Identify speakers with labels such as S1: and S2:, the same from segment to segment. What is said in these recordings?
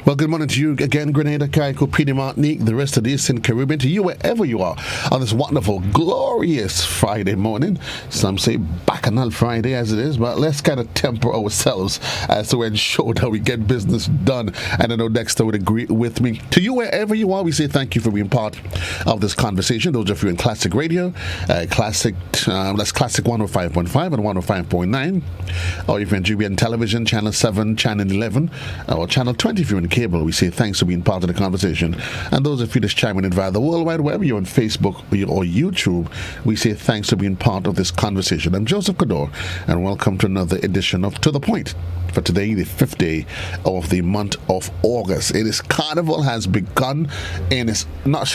S1: Well, good morning to you again, Grenada, Carrico, Petite Martinique, the rest of the Eastern Caribbean, to you wherever you are on this wonderful, glorious Friday morning. Some say Bacchanal Friday as it is, but let's kind of temper ourselves as to ensure that we get business done. And I know Dexter would agree with me. To you wherever you are, we say thank you for being part of this conversation. Those of you in Classic Radio, that's Classic 105.5 and 105.9, or if you're in GBN Television, Channel 7, Channel 11, or Channel 20 if you're in cable, we say thanks for being part of the conversation. And those of you just chiming in via the World Wide Web, you're on Facebook or YouTube, we say thanks for being part of this conversation. I'm Joseph Cadore, and welcome to another edition of To The Point. For today, the 5th day of the month of August. It is Carnival has begun, and it's not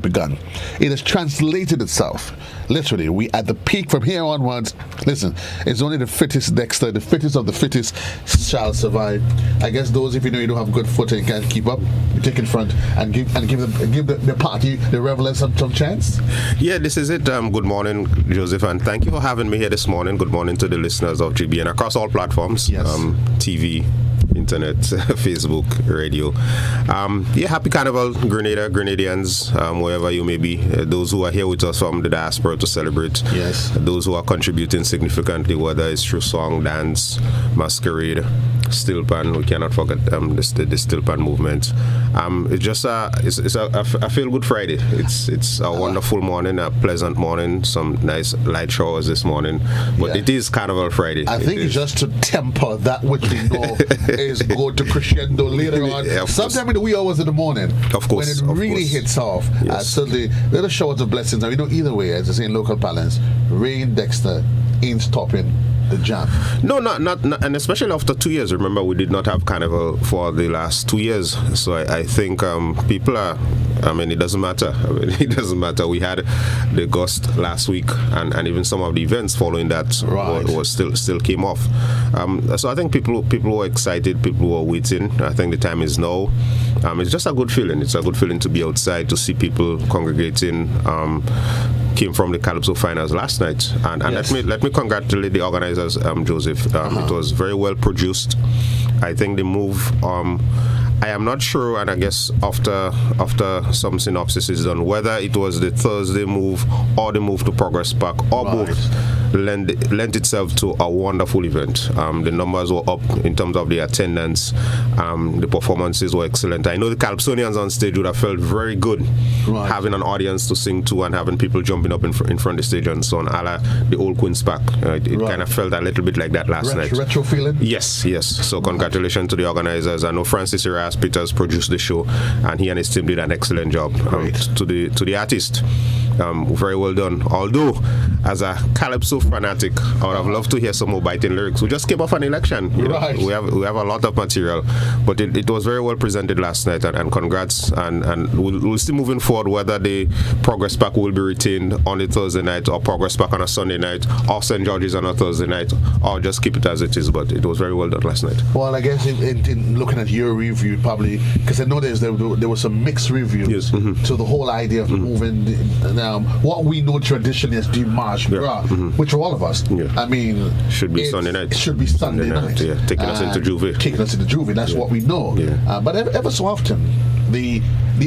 S1: begun. It has translated itself. Literally, we at the peak from here onwards. Listen, it's only the fittest, Dexter. The fittest of the fittest shall survive. I guess those, if you know you don't have good footing and can't keep up, you take in front and give the party, the revelers, some chance.
S2: Yeah, this is it. Good morning, Joseph, and thank you for having me here this morning. Good morning to the listeners of GBN across all platforms.
S1: Yes.
S2: TV, internet, Facebook, radio. Happy Carnival, Grenadians, wherever you may be. Those who are here with us from the diaspora to celebrate.
S1: Yes.
S2: Those who are contributing significantly, whether it's through song, dance, masquerade, steel pan. We cannot forget the steel pan movement. It's just a feel good Friday. It's a wonderful morning, a pleasant morning. Some nice light showers this morning, but it is Carnival Friday.
S1: I think it's just to temper that which we know is go to crescendo later on.
S2: Yeah,
S1: sometime in the wee hours of the morning.
S2: Of course.
S1: When it really hits off.
S2: Yes.
S1: Certainly, little showers of blessings. And we know either way, as I say in local parlance, rain, Dexter, ain't stopping the jam.
S2: No, not, and especially after 2 years. Remember, we did not have Carnival for the last 2 years. So I think people are, it doesn't matter. It doesn't matter. We had the gust last week, and even some of the events following that was still came off. So I think people were excited, people were waiting. I think the time is now. It's just a good feeling. It's a good feeling to be outside, to see people congregating. Came from the Calypso finals last night, and yes. let me congratulate the organizers, Joseph. It was very well produced. I think the move. I am not sure, and I guess after some synopsis is done, whether it was the Thursday move or the move to Progress Park or both lent itself to a wonderful event. The numbers were up in terms of the attendance. The performances were excellent. I know the Calypsonians on stage would have felt very good having an audience to sing to and having people jumping up in front of the stage and so on, a la the old Queen's Park. It kind of felt a little bit like that last night.
S1: Retro feeling?
S2: Yes. So congratulations to the organizers. I know Francis Peters produced the show, and he and his team did an excellent job. To the artist, very well done. Although, as a Calypso fanatic, I would have loved to hear some more biting lyrics. We just came off an election. We have a lot of material, but it was very well presented last night, and congrats. And we'll still moving forward whether the Progress Park will be retained on the Thursday night, or Progress Park on a Sunday night, or St. George's on a Thursday night, or just keep it as it is. But it was very well done last night.
S1: Well, I guess in looking at your review, probably because I know there was some mixed reviews to the whole idea of moving. What we know traditionally as March Gras, which for all of us,
S2: should be Sunday night.
S1: It should be Sunday night.
S2: Yeah, taking us into Juve.
S1: That's what we know.
S2: Yeah.
S1: But ever so often, the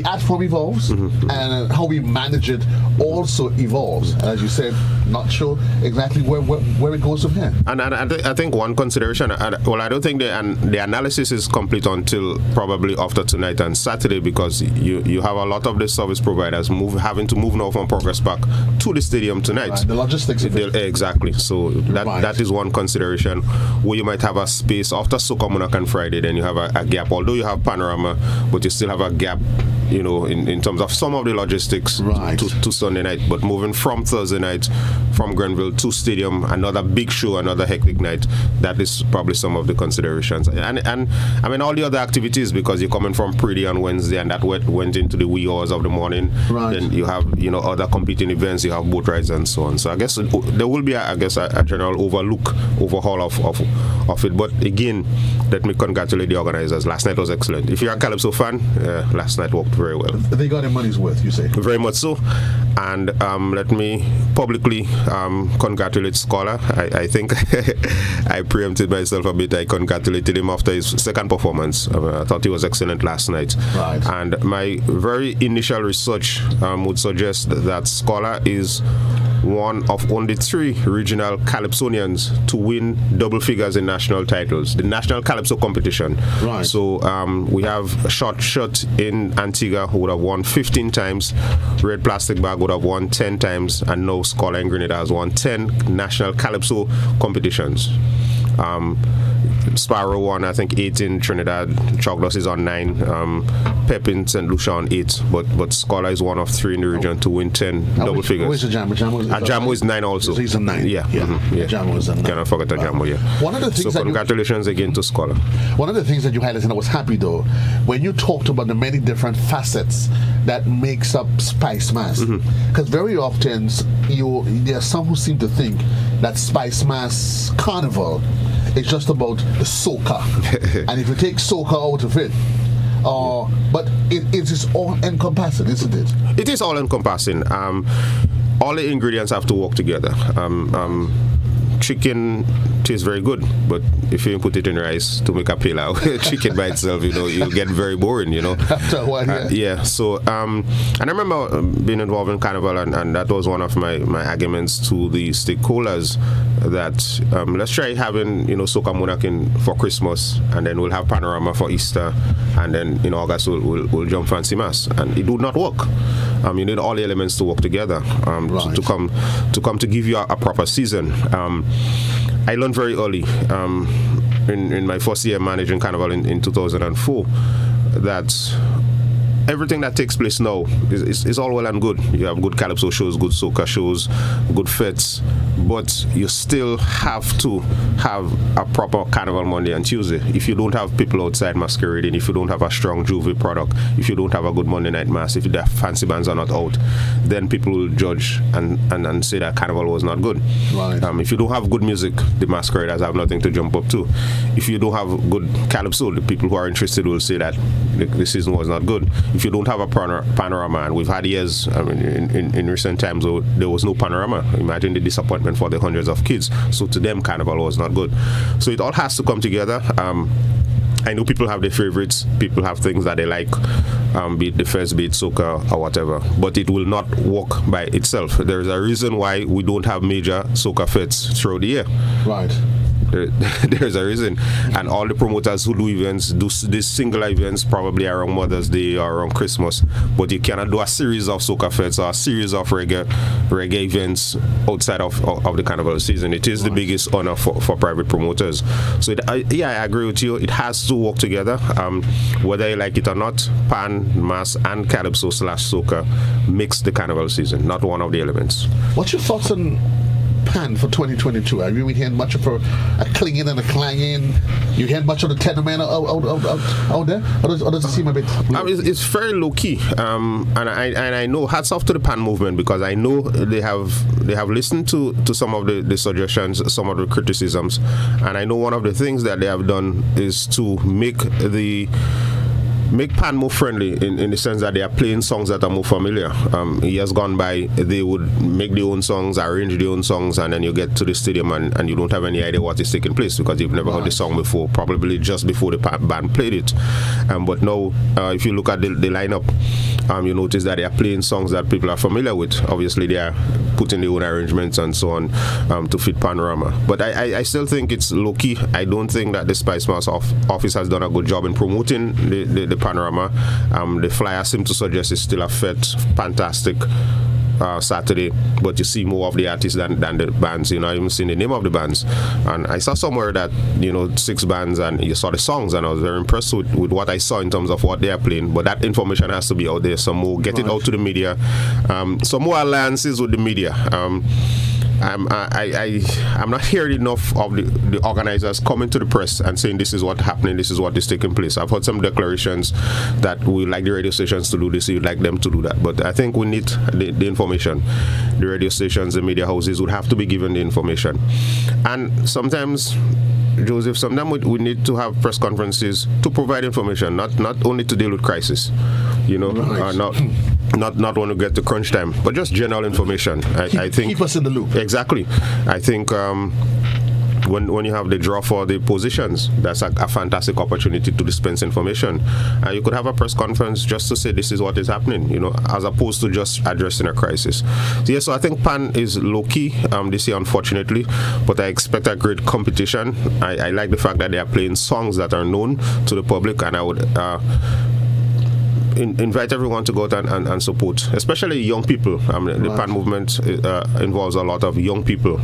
S1: art form evolves, and how we manage it also evolves. As you said, not sure exactly where it goes from here.
S2: And I think one consideration, I don't think the analysis is complete until probably after tonight and Saturday, because you have a lot of the service providers having to move now from Progress Park to the stadium tonight.
S1: Right, the logistics of it.
S2: Exactly. So that is one consideration, where you might have a space after Soca Monarch and Friday, then you have a gap. Although you have Panorama, but you still have a gap, in terms of some of the logistics to Sunday night. But moving from Thursday night, from Grenville to stadium, another big show, another hectic night, that is probably some of the considerations. And all the other activities, because you're coming from Prairie on Wednesday, and that went into the wee hours of the morning. Then you have other competing events, you have boat rides and so on. So I guess there will be a general overhaul of it. But again, let me congratulate the organizers. Last night was excellent. If you're a Calypso fan, last night worked very well.
S1: They got their money's worth, you say?
S2: Very much so. And let me publicly congratulate Scholar. I think I preempted myself a bit. I congratulated him after his second performance. I thought he was excellent last night.
S1: Right.
S2: And my very initial research would suggest that Scholar is one of only 3 regional Calypsonians to win double figures in national titles, the national Calypso competition.
S1: Right.
S2: So we have Shot in Antigua, who would have won 15 times. Red Plastic Bag would have won 10 times, and now Scholar in Grenada has won 10 national Calypso competitions. Sparrow won, I think, 8 in Trinidad. Choglos is on 9. Pep in St. Lucia on 8. But Scholar is one of 3 in the region to win 10 double figures.
S1: Where's the Jamo?
S2: Jamo is 9 also.
S1: He's a 9.
S2: Yeah.
S1: Yeah.
S2: Mm-hmm. Yeah.
S1: Jamo is a 9.
S2: Cannot forget the Jamo, yeah.
S1: One of the things
S2: so congratulations again to Scholar.
S1: One of the things that you highlighted, and I was happy though, when you talked about the many different facets that makes up Spice Mass. Because very often there are some who seem to think that Spice Mass Carnival is just about the soca. And if you take soca out of it, but it is all encompassing, isn't it?
S2: It is all encompassing. All the ingredients have to work together. Chicken tastes very good, but if you put it in rice to make a pilau, chicken by itself, you'll get very boring,
S1: After a while,
S2: yeah. So, and I remember being involved in Carnival, and that was one of my arguments to the stakeholders that let's try having, Soca Monakin for Christmas, and then we'll have Panorama for Easter, and then in August we'll jump Fancy Mass, and it would not work. You need all the elements to work together
S1: right.
S2: to come to give you a proper season. I learned very early in my first year managing Carnival in 2004 that everything that takes place now is all well and good. You have good Calypso shows, good soca shows, good fits, but you still have to have a proper Carnival Monday and Tuesday. If you don't have people outside masquerading, if you don't have a strong Juve product, if you don't have a good Monday night mass, if the fancy bands are not out, then people will judge and say that Carnival was not good.
S1: Right.
S2: If you don't have good music, the masqueraders have nothing to jump up to. If you don't have good Calypso, the people who are interested will say that the season was not good. If you don't have a panorama, and we've had years, in recent times, there was no panorama. Imagine the disappointment for the hundreds of kids. So to them, Carnival was not good. So it all has to come together. I know people have their favorites. People have things that they like, be it the fest, be it soca or whatever. But it will not work by itself. There is a reason why we don't have major soca fests throughout the year.
S1: Right.
S2: There's a reason, and all the promoters who do events do these singular events probably around Mother's Day or around Christmas, but you cannot do a series of soca fets or a series of reggae events outside of the Carnival season. It is the biggest honor for private promoters. So I agree with you. It has to work together, whether you like it or not. Pan, Mass, and Calypso / soca makes the Carnival season, not one of the elements.
S1: What's your thoughts on Pan for 2022? Are you hearing much of a clinging and a clanging? You hearing much of the tenement out there? Or does it seem a bit?
S2: It's very low key, and I know hats off to the Pan movement, because I know they have listened to some of the suggestions, some of the criticisms, and I know one of the things that they have done is to make Pan more friendly in the sense that they are playing songs that are more familiar. Years gone by, they would make their own songs, arrange their own songs, and then you get to the stadium and you don't have any idea what is taking place because you've never heard the song before, probably just before the band played it. But now, if you look at the lineup, you notice that they are playing songs that people are familiar with. Obviously, they are putting their own arrangements and so on to fit Panorama. But I still think it's low-key. I don't think that the Spice Mass office has done a good job in promoting the Panorama. The flyer seem to suggest it's still a fantastic Saturday, but you see more of the artists than the bands. I even seen the name of the bands, and I saw somewhere that 6 bands, and you saw the songs, and I was very impressed with what I saw in terms of what they are playing. But that information has to be out there. Some more, get it out to the media. Some more alliances with the media. I'm not hearing enough of the organizers coming to the press and saying this is what's happening, this is what is taking place. I've heard some declarations that we like the radio stations to do this, we'd like them to do that. But I think we need the information. The radio stations, the media houses would have to be given the information. And sometimes Joseph, sometimes we need to have press conferences to provide information, not only to deal with crisis,
S1: Right.
S2: not when we get to crunch time, but just general information. I think
S1: keep us in the loop.
S2: Exactly. I think when you have the draw for the positions, that's a fantastic opportunity to dispense information. You could have a press conference just to say this is what is happening, as opposed to just addressing a crisis. So I think PAN is low-key this year, unfortunately, but I expect a great competition. I like the fact that they are playing songs that are known to the public, and I would invite everyone to go out and support, especially young people. The PAN movement involves a lot of young people.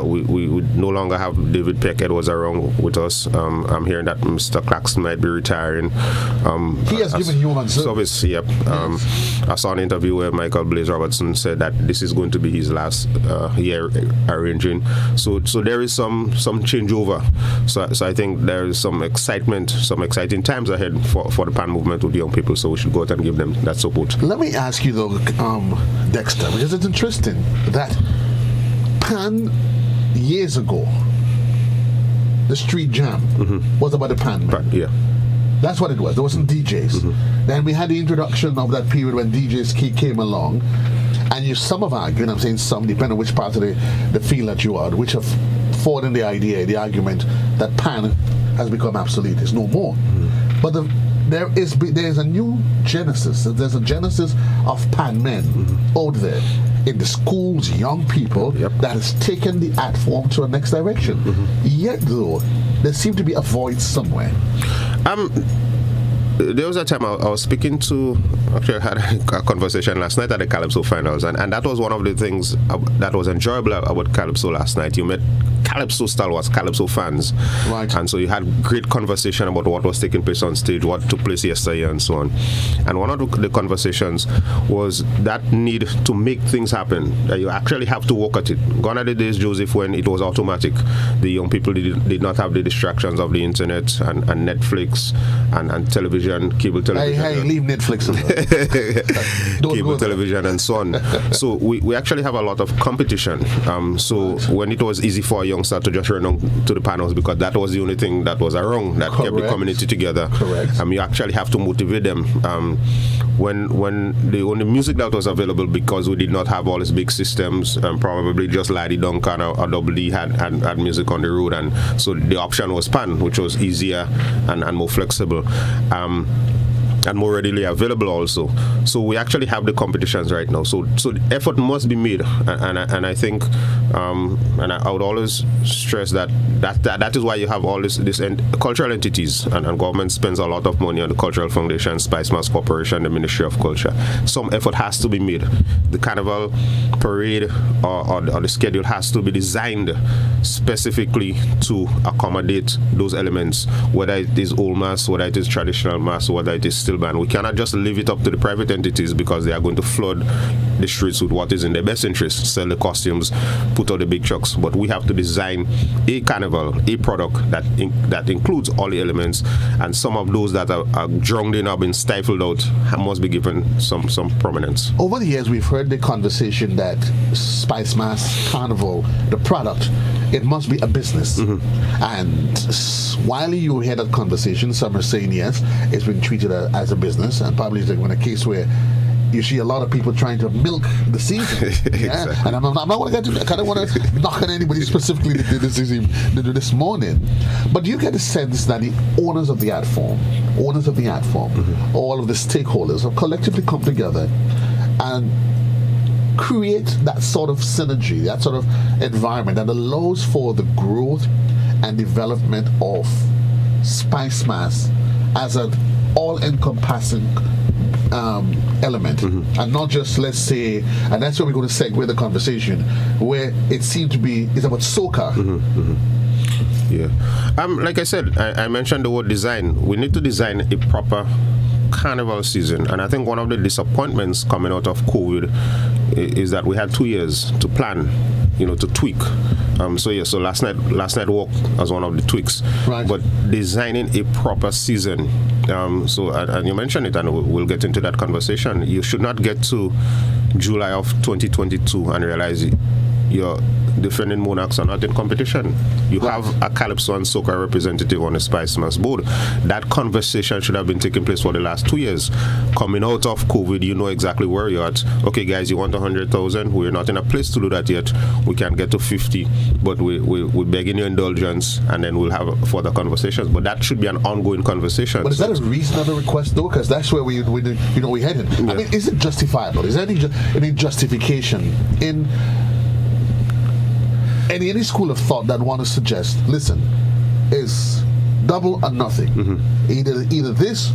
S2: We no longer have David Peck Edwards around with us. I'm hearing that Mr. Claxton might be retiring.
S1: He has given human service.
S2: Yep. I saw an interview where Michael Blaze Robertson said that this is going to be his last year arranging. So there is some changeover. So I think there is some excitement, some exciting times ahead for the PAN movement with young people. So we should go out and give them that support.
S1: Let me ask you though, Dexter, because it's interesting that PAN years ago, the street jam was about the PAN men.
S2: Yeah.
S1: That's what it was. There wasn't DJs. Then we had the introduction of that period when DJs came along, and some have argued, I'm saying some, depending on which part of the field that you are, which have fought in the argument that PAN has become obsolete. It's no more. But there is a new genesis. There's a genesis of PAN men out there in the schools, young people that has taken the art form to a next direction. Yet though, there seems to be a void somewhere.
S2: There was a time I was speaking to, actually I had a conversation last night at the Calypso finals, and that was one of the things that was enjoyable about Calypso last night. You met Calypso stalwarts, Calypso fans,
S1: right?
S2: And so you had great conversation about what was taking place on stage, what took place yesterday, and so on. And one of the conversations was that need to make things happen, that you actually have to work at it. Gone are the days, Joseph, when it was automatic. The young people did not have the distractions of the internet and Netflix and television. Cable television.
S1: Hey, leave Netflix alone.
S2: Cable television and so on. So we actually have a lot of competition. So when it was easy for a youngster to just run on to the panels because that was the only thing that was around that kept the community together.
S1: Correct.
S2: You actually have to motivate them. When the only music that was available, because we did not have all these big systems, probably just Laddie Duncan or Double D had music on the road, and so the option was PAN, which was easier and more flexible. And more readily available also. So we actually have the competitions right now. So the effort must be made, and I think, and I would always stress that is why you have all this cultural entities, and government spends a lot of money on the Cultural Foundation, Spice Mass Corporation, the Ministry of Culture. Some effort has to be made. The carnival parade or the schedule has to be designed specifically to accommodate those elements, whether it is old mass, whether it is traditional mass, whether it is still band. We cannot just leave it up to the private entities because they are going to flood the streets with what is in their best interest, sell the costumes, put out the big trucks. But we have to design a carnival, a product that includes all the elements, and some of those that are drowned in or been stifled out must be given some prominence.
S1: Over the years, we've heard the conversation that Spice Mass Carnival, the product, it must be a business. And while you hear that conversation, some are saying yes, it's been treated as a business, and probably it's in a case where you see a lot of people trying to milk the season.
S2: Exactly.
S1: And I'm not going to get to, I kind of want to knock on anybody specifically this morning, but you get a sense that the owners of the art form, all of the stakeholders have collectively come together and create that sort of synergy, that sort of environment that allows for the growth and development of Spice Mass as an all-encompassing element, and not just, let's say, and that's where we're going to segue the conversation, where it seemed to be, it's about soca.
S2: Yeah. Like I said, I mentioned the word design. We need to design a proper carnival season, and I think one of the disappointments coming out of COVID is that we had 2 years to plan, to tweak. So last night walk as one of the tweaks,
S1: right.
S2: But designing a proper season. And you mentioned it, and we'll get into that conversation. You should not get to July of 2022 and realize your defending monarchs are not in competition. You have a Calypso and Soca representative on the Spice Mass board. That conversation should have been taking place for the last 2 years. Coming out of COVID, you know exactly where you're at. Okay, guys, you want 100,000? We're not in a place to do that yet. We can get to 50, but we're begging your indulgence, and then we'll have further conversations. But that should be an ongoing conversation.
S1: But is that a reasonable request, though? Because that's where we headed. Yeah. I mean, is it justifiable? Is there any justification in any school of thought that want to suggest, listen, is double or nothing. Mm-hmm. Either this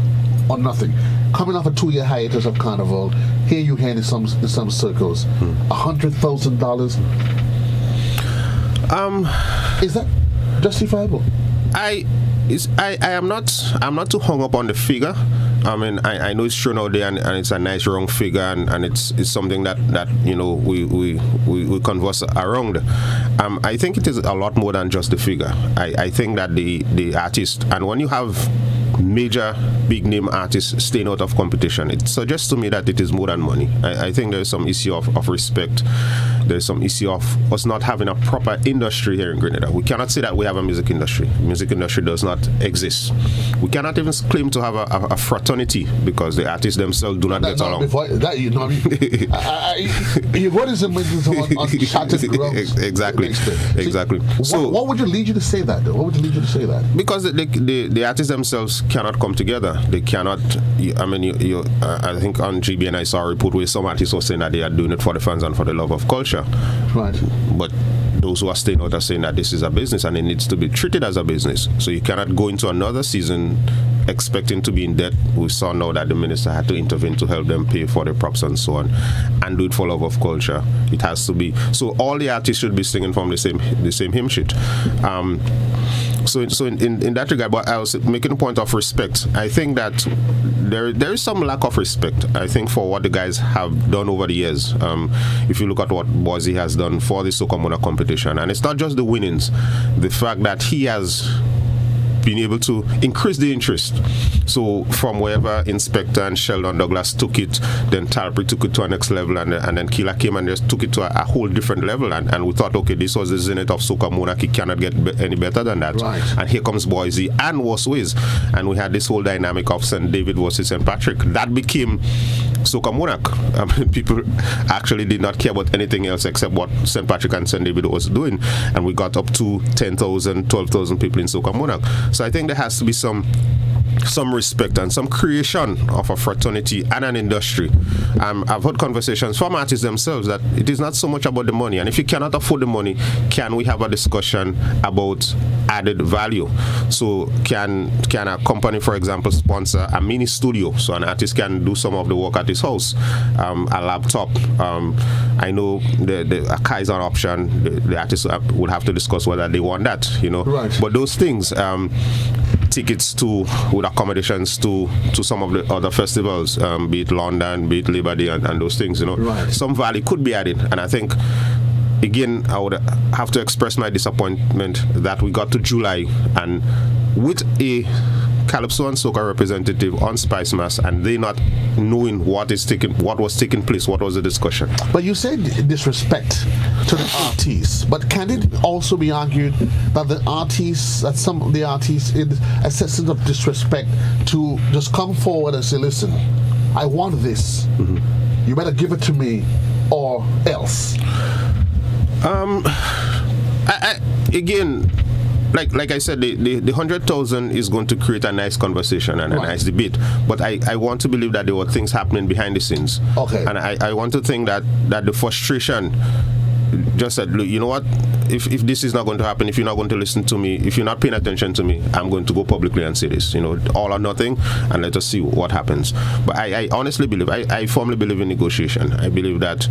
S1: or nothing. Coming off a 2-year hiatus of Carnival, here you hear in some circles, $100,000. Is that justifiable?
S2: I'm not too hung up on the figure. I mean, I know it's thrown out there, and it's a nice round figure, and it's something that we converse around. I think it is a lot more than just the figure. I think that the artist, and when you have major big name artists staying out of competition, it suggests to me that it is more than money. I think there's some issue of respect. There's some issue of us not having a proper industry here in Grenada. We cannot say that we have a music industry. Music industry does not exist. We cannot even claim to have a fraternity because the artists themselves do not get along.
S1: You're going on shattered grounds.
S2: Exactly.
S1: So what would lead you to say that, though? What would lead you to say that?
S2: Because the artists themselves cannot come together. They cannot. I mean, I think on GBN I saw a report where some artists were saying that they are doing it for the fans and for the love of culture.
S1: Right.
S2: But those who are staying out are saying that this is a business and it needs to be treated as a business. So you cannot go into another season expecting to be in debt. We saw now that the minister had to intervene to help them pay for the props and so on, and do it for love of culture. It has to be. So all the artists should be singing from the same hymn sheet. So in that regard, but I was making a point of respect. I think that there is some lack of respect, I think, for what the guys have done over the years. If you look at what Boise has done for the Soca Monarch competition, and it's not just the winnings, the fact that he has been able to increase the interest. So from wherever Inspector and Sheldon Douglas took it, then Talbry took it to a next level, and then Killer came and just took it to a whole different level. And we thought, okay, this was the zenith of Soca Monarch. It cannot get any better than that.
S1: Right.
S2: And here comes Boise and Wasways. And we had this whole dynamic of St. David versus St. Patrick. That became Soca Monarch. I mean, people actually did not care about anything else except what St. Patrick and St. David was doing. And we got up to 10,000, 12,000 people in Soca Monarch. So I think there has to be some respect and some creation of a fraternity and an industry. I've heard conversations from artists themselves that it is not so much about the money, and if you cannot afford the money, can we have a discussion about added value? So can a company, for example, sponsor a mini studio so an artist can do some of the work at his house, a laptop? I know a car is an option. The artist would have to discuss whether they want that,
S1: Right.
S2: But those things, tickets with accommodations to some of the other festivals, be it London, be it Labor Day, and those things,
S1: Right.
S2: Some value could be added. And I think, again, I would have to express my disappointment that we got to July and with a Calypso and Soca representative on Spice Mass, and they not knowing what was taking place, what was the discussion.
S1: But you said disrespect to the artists, but can it also be argued that some of the artists in a sense of disrespect to just come forward and say, listen, I want this, you better give it to me or else? Again,
S2: like I said, the 100,000 is going to create a nice conversation and a nice debate. But I want to believe that there were things happening behind the scenes.
S1: Okay.
S2: And I want to think that the frustration just said, look, you know what? If this is not going to happen, if you're not going to listen to me, if you're not paying attention to me, I'm going to go publicly and say this, all or nothing, and let us see what happens. But I honestly believe, I firmly believe in negotiation. I believe that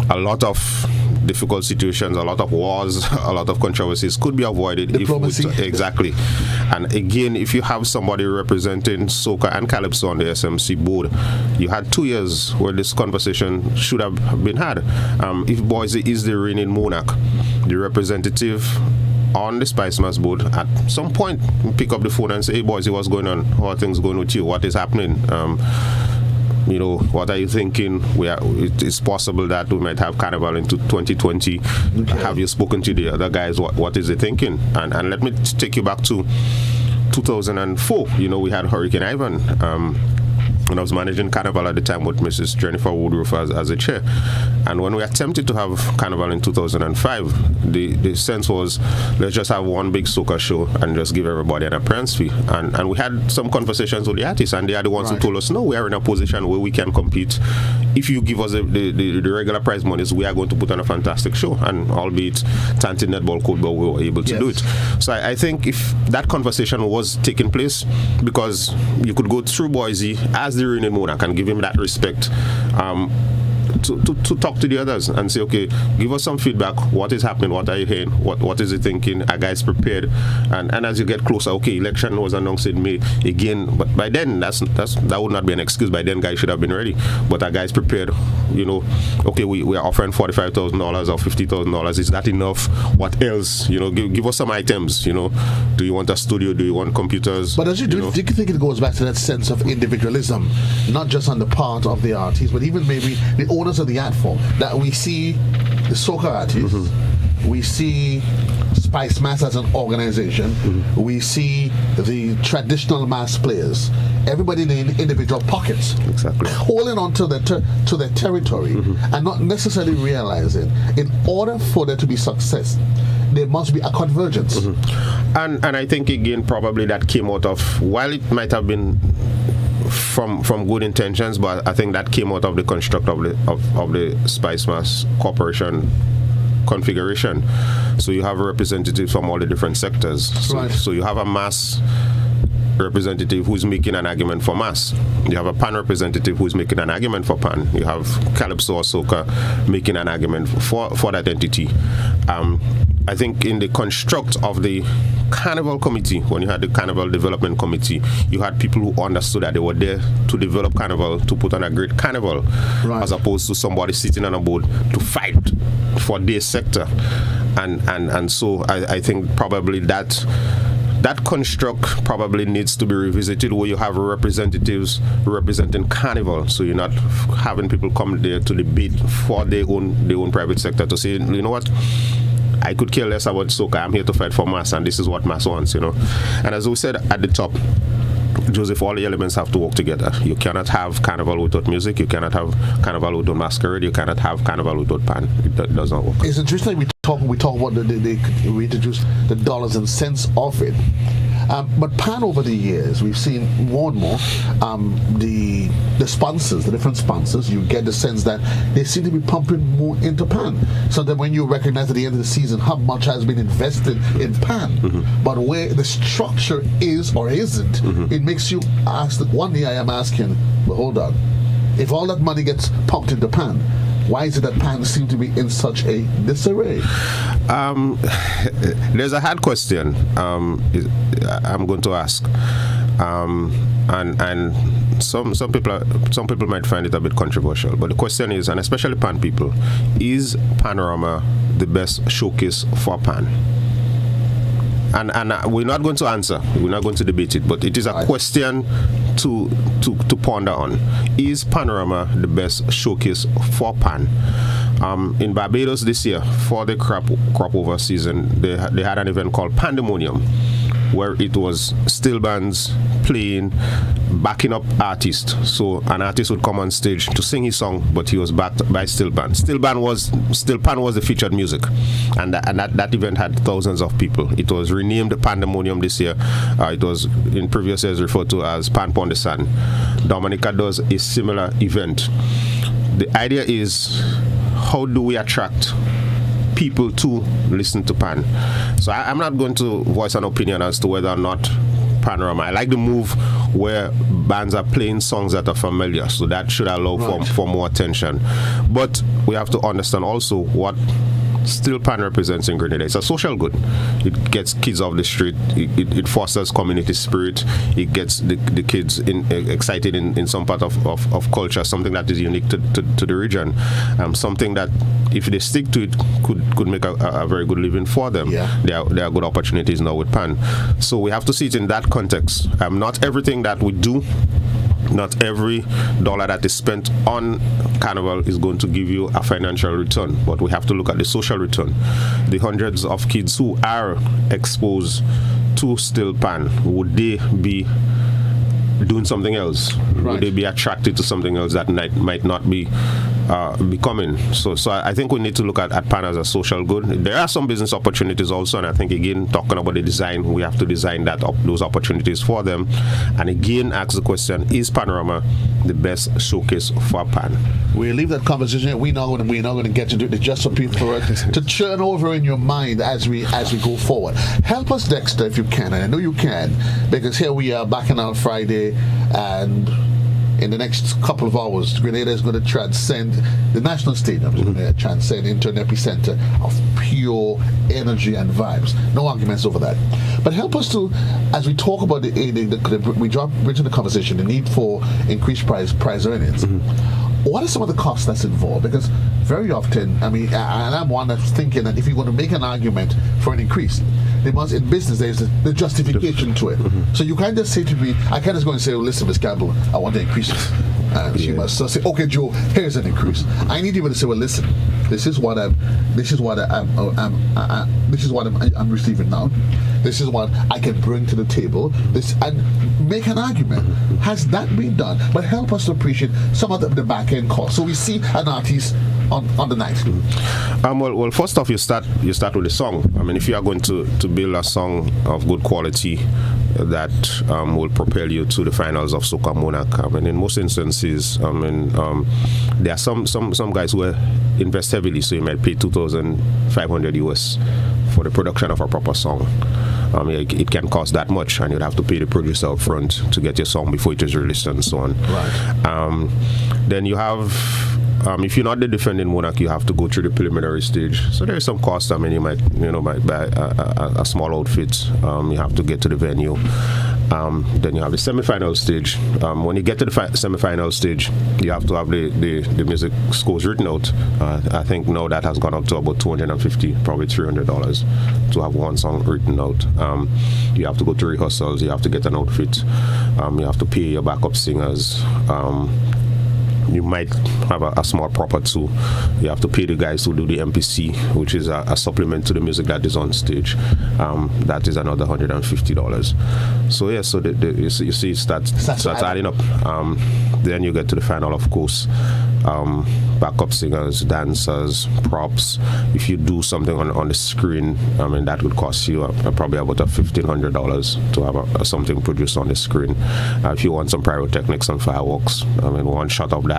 S2: a lot of difficult situations, a lot of wars, a lot of controversies could be avoided. Exactly. And again, if you have somebody representing Soca and Calypso on the SMC board, you had 2 years where this conversation should have been had. If Boise is the reigning monarch, the representative on the Spice Mass board at some point pick up the phone and say, hey Boise, what's going on? How are things going with you? What is happening? what are you thinking? It's possible that we might have Carnival into 2020. Okay. Have you spoken to the other guys? What is it thinking? And let me take you back to 2004. We had Hurricane Ivan. And I was managing Carnival at the time with Mrs. Jennifer Woodruff as a chair. And when we attempted to have Carnival in 2005, the sense was, let's just have one big soca show and just give everybody an appearance fee. And we had some conversations with the artists, and they are the ones who told us, no, we are in a position where we can compete. If you give us the regular prize monies, we are going to put on a fantastic show. And albeit Tanti Netball Code, but we were able to do it. So I think if that conversation was taking place, because you could go through Boise as the reigning monarch and give him that respect, to talk to the others and say, okay, give us some feedback. What is happening? What are you hearing? What is he thinking? Are guys prepared? And as you get closer, okay, election was announced in May again, but by then that would not be an excuse. By then, guys should have been ready. But are guys prepared? Okay, we are offering $45,000 or $50,000. Is that enough? What else? Give us some items. Do you want a studio? Do you want computers?
S1: But as do you think it goes back to that sense of individualism, not just on the part of the artist, but even maybe the owners of the art form, that we see the soca artists, we see Spice Mass as an organization, we see the traditional mass players, everybody in individual pockets, holding on to their territory, and not necessarily realizing, in order for there to be success, there must be a convergence.
S2: And I think again probably that came out of, while it might have been from good intentions, but I think that came out of the construct of the Spice Mass Corporation configuration. So you have representatives from all the different sectors. So you have a mass representative who's making an argument for mass. You have a pan representative who's making an argument for pan. You have Calypso or Soca making an argument for that entity. I think in the construct of the Carnival Committee, when you had the Carnival Development Committee, you had people who understood that they were there to develop Carnival, to put on a great Carnival, as opposed to somebody sitting on a board to fight for their sector. And so I think probably that construct probably needs to be revisited, where you have representatives representing Carnival, so you're not having people come there to debate for their own private sector, to say, you know what, I could care less about soca, I'm here to fight for mass, and this is what mass wants, And as we said at the top, Joseph, all the elements have to work together. You cannot have Carnival without music. You cannot have Carnival without masquerade. You cannot have Carnival without pan. It does not work. It's
S1: interesting we talk about we introduce the dollars and cents of it. But pan, over the years, we've seen more and more the sponsors, the different sponsors, you get the sense that they seem to be pumping more into pan. So that when you recognize at the end of the season how much has been invested in pan, but where the structure is or isn't, it makes you ask. One day I am asking, well, hold on, if all that money gets pumped into pan, why is it that pan seems to be in such a disarray?
S2: There's a hard question I'm going to ask, and some people might find it a bit controversial. But the question is, and especially pan people, is Panorama the best showcase for pan? And we're not going to answer. We're not going to debate it. But it is a question to ponder on. Is Panorama the best showcase for pan? In Barbados this year, for the crop over season, they had an event called Pandemonium, where it was still bands playing, backing up artists. So an artist would come on stage to sing his song, but he was backed by still band. Still pan was the featured music, and that event had thousands of people. It was renamed Pandemonium this year. It was in previous years referred to as Pan Pon the Sun. Dominica does a similar event. The idea is, how do we attract people to listen to pan? So I'm not going to voice an opinion as to whether or not Panorama. I like the move where bands are playing songs that are familiar, so that should allow for more attention. But we have to understand also what still pan represents in Grenada. It's a social good. It gets kids off the street. It fosters community spirit. It gets the kids excited in some part of culture, something that is unique to the region, something that if they stick to it could make a very good living for them. There are good opportunities now with pan. So we have to see it in that context. Not everything that we do not every dollar that is spent on Carnival is going to give you a financial return, but we have to look at the social return. The hundreds of kids who are exposed to steel pan, would they be doing something else?
S1: Right.
S2: Would they be attracted to something else that might not be becoming? So I think we need to look at pan as a social good. There are some business opportunities also, and I think again, talking about the design, we have to design those opportunities for them, and again ask the question: is Panorama the best showcase for pan?
S1: We'll leave that conversation. We're not going to get into it. It's just for people to churn over in your mind as we go forward. Help us, Dexter, if you can, and I know you can, because here we are back on Friday, and in the next couple of hours, Grenada is going to transcend the national stadium. It's going to transcend into an epicenter of pure energy and vibes. No arguments over that. But help us to, as we talk about we drop into the conversation, the need for increased prize earnings. What are some of the costs that's involved? Because very often, I mean, and I'm one that's thinking that if you're going to make an argument for an increase, there must, in business, there's the justification to it. So you can't just say to me, I can't just go and say, oh, listen, Ms. Campbell, I want to increase it. And she must say, okay, Joe, here's an increase. I need you to say, well, listen, this is what I'm receiving now. This is what I can bring to the table. And make an argument. Has that been done? But help us to appreciate some of the back end costs. So we see an artist on the night.
S2: Well, first off, you start with the song. I mean, if you are going to build a song of good quality that will propel you to the finals of Soca Monarch. I mean, in most instances, there are some guys who invest heavily, so you might pay $2,500 US for the production of a proper song. It can cost that much, and you'd have to pay the producer up front to get your song before it is released and so on.
S1: Right.
S2: Then you have, if you're not the defending monarch, you have to go through the preliminary stage. So there is some cost. I mean, you might buy a small outfit. You have to get to the venue. Then you have the semi-final stage. When you get to the semi-final stage, you have to have the music scores written out. I think now that has gone up to about $250, probably $300 to have one song written out. You have to go to rehearsals. You have to get an outfit. You have to pay your backup singers. You might have a small proper too. You have to pay the guys who do the MPC, which is a supplement to the music that is on stage. That is another $150. So yeah, so you see it starts adding up. Then you get to the final, of course. Backup singers, dancers, props. If you do something on the screen, I mean, that would cost you probably about $1,500 to have something produced on the screen. If you want some pyrotechnics and fireworks, I mean, one shot of that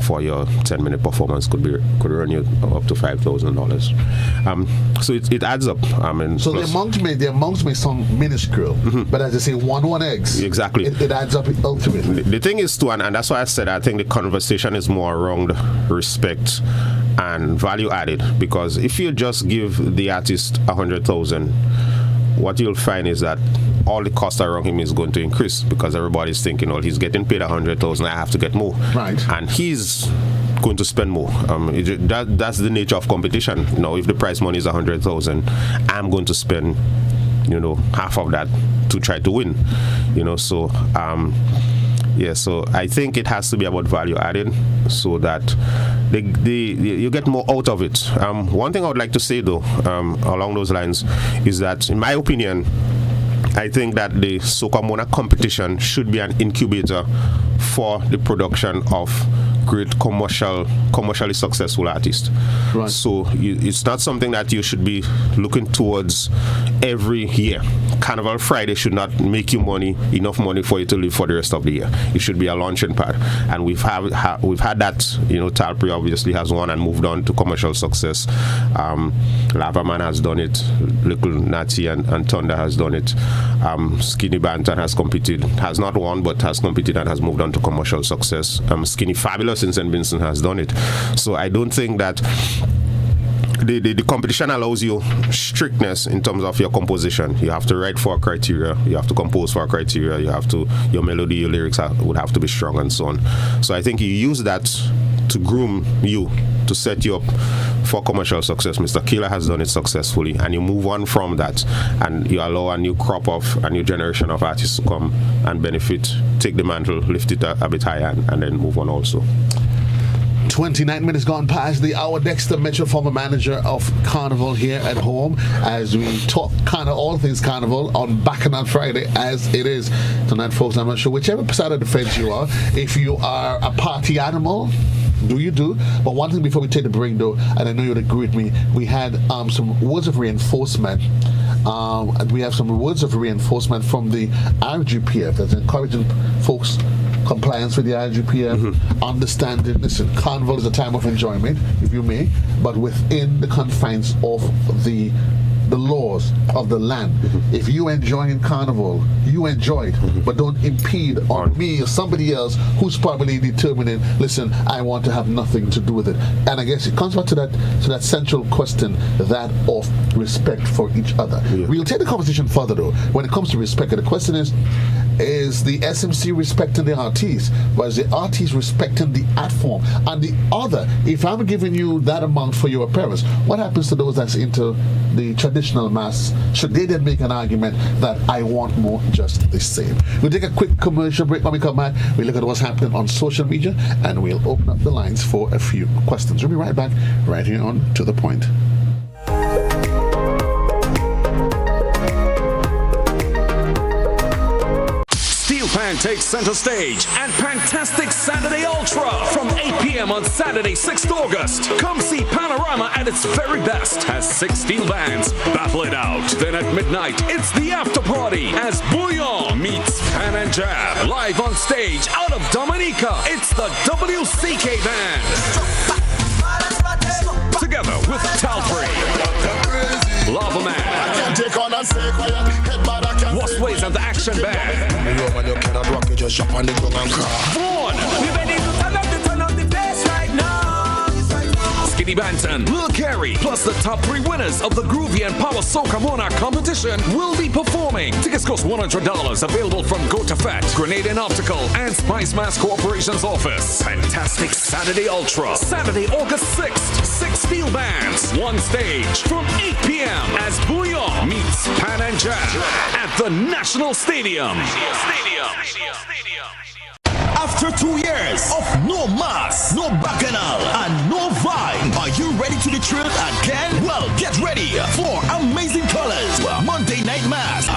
S2: for your 10-minute performance could earn you up to $5,000. So it adds up. I mean,
S1: so the amount may sound minuscule, but as they say, one eggs.
S2: Exactly.
S1: It adds up ultimately.
S2: The thing is too, and that's why I said I think the conversation is more around respect and value added, because if you just give the artist $100,000, what you'll find is that all the costs around him is going to increase, because everybody's thinking, well, he's getting paid $100,000, I have to get more,
S1: right?
S2: And he's going to spend more. That's the nature of competition. If the prize money is $100,000, I'm going to spend half of that to try to win. So I think it has to be about value added, so that you get more out of it. One thing I would like to say though, along those lines, is that in my opinion, I think that the Soca Monarch competition should be an incubator for the production of great commercially successful artists.
S1: Right.
S2: So it's not something that you should be looking towards every year. Carnival Friday should not make you enough money for you to live for the rest of the year. It should be a launching pad, and we've had that. Talpri obviously has won and moved on to commercial success. Lavaman has done it. Little Natty and Thunder has done it. Skinny Banton has not won, but has competed and has moved on to commercial success. Skinny Fabulous in St. Vincent has done it. So I don't think that the competition allows you strictness in terms of your composition. You have to write for a criteria, you have to compose for a criteria, your melody, your lyrics would have to be strong and so on. So I think you use that to groom you, to set you up for commercial success. Mr. Keeler has done it successfully, and you move on from that, and you allow a new crop of, a new generation of artists to come and benefit, take the mantle, lift it a bit higher, and then move on also.
S1: 29 minutes gone past the hour. Dexter Mitchell, former manager of Carnival here at home, as we talk kind of all things Carnival on Bacchanal Friday as it is tonight, folks. I'm not sure whichever side of the fence you are. If you are a party animal, do you do? But one thing before we take the break, though, and I know you'd agree with me, we had some words of reinforcement. We have some words of reinforcement from the RGPF that's encouraging folks compliance with the IGPF, understanding, listen, Carnival is a time of enjoyment, if you may, but within the confines of the laws of the land. If you enjoy in Carnival, you enjoy it, but don't impede on me or somebody else who's probably determining, listen, I want to have nothing to do with it. And I guess it comes back to that central question, that of respect for each other. We'll take the conversation further, though. When it comes to respect, the question is the SMC respecting the artist, or is the artist respecting the art form? And the other, if I'm giving you that amount for your appearance, what happens to those that's into the traditional mass? Should they then make an argument that I want more, just the same? We'll take a quick commercial break. When we come back, we'll look at what's happening on social media, and we'll open up the lines for a few questions. We'll be right back, right here on To The Point.
S3: Pan takes center stage at Fantastic Saturday Ultra from 8 p.m. on Saturday, 6th August. Come see Panorama at its very best as 6 steel bands battle it out. Then at midnight, it's the after party as Bouillon meets Pan and Jab. Live on stage out of Dominica, it's the WCK Band. Together with Talfrey, Lava Man, Wasways and the Action Band, Vaughn, Skinny Banton, Lil Carey, plus the top 3 winners of the Groovy and Power Soca Monarch competition will be performing. Tickets cost $100, available from Go to Fat, Grenade and Optical, and Spice Mass Corporation's office. Fantastic Saturday Ultra, Saturday, August 6th, 6 steel bands, 1 stage, from 8 p.m. as Bouillon meets Pan and Jam at the National Stadium.
S4: After 2 years of no mass, no bacchanal, and no vibe, are you ready to be thrilled again? Well, get ready for Amazing Colors Monday Night Mass.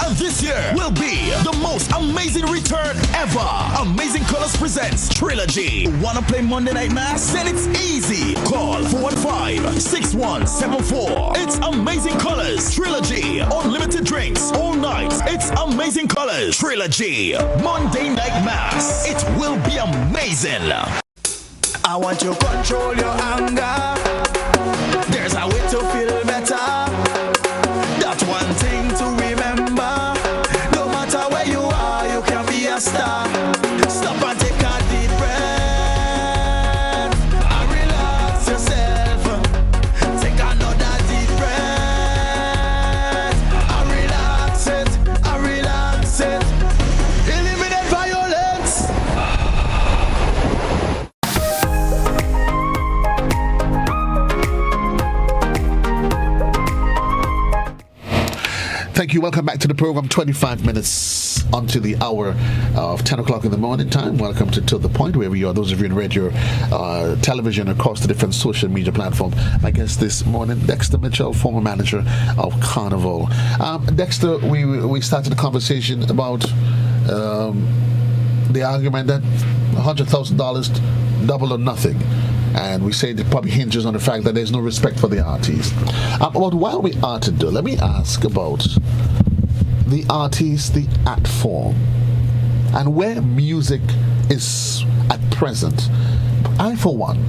S4: And this year will be the most amazing return ever. Amazing Colors presents Trilogy. Wanna play Monday Night Mass? Then it's easy. Call 415-6174. It's Amazing Colors Trilogy. Unlimited drinks all night. It's Amazing Colors Trilogy. Monday Night Mass. It will be amazing. I want to control your anger. There's a way to feel better. That's one thing to remember. No matter where you are, you can be a star. Stop and take a deep breath and relax yourself. Take another deep breath and relax it, and relax it. Eliminate violence.
S1: Thank you. Welcome back to the program. 25 minutes onto the hour of 10 o'clock in the morning time. Welcome to The Point, wherever you are. Those of you in radio, television, across the different social media platforms. My guest this morning, Dexter Mitchell, former manager of Carnival. Dexter, we started the conversation about the argument that $100,000 double or nothing. And we say it probably hinges on the fact that there's no respect for the artist. But while we are to do, let me ask about the artist, the art form, and where music is at present. I, for one,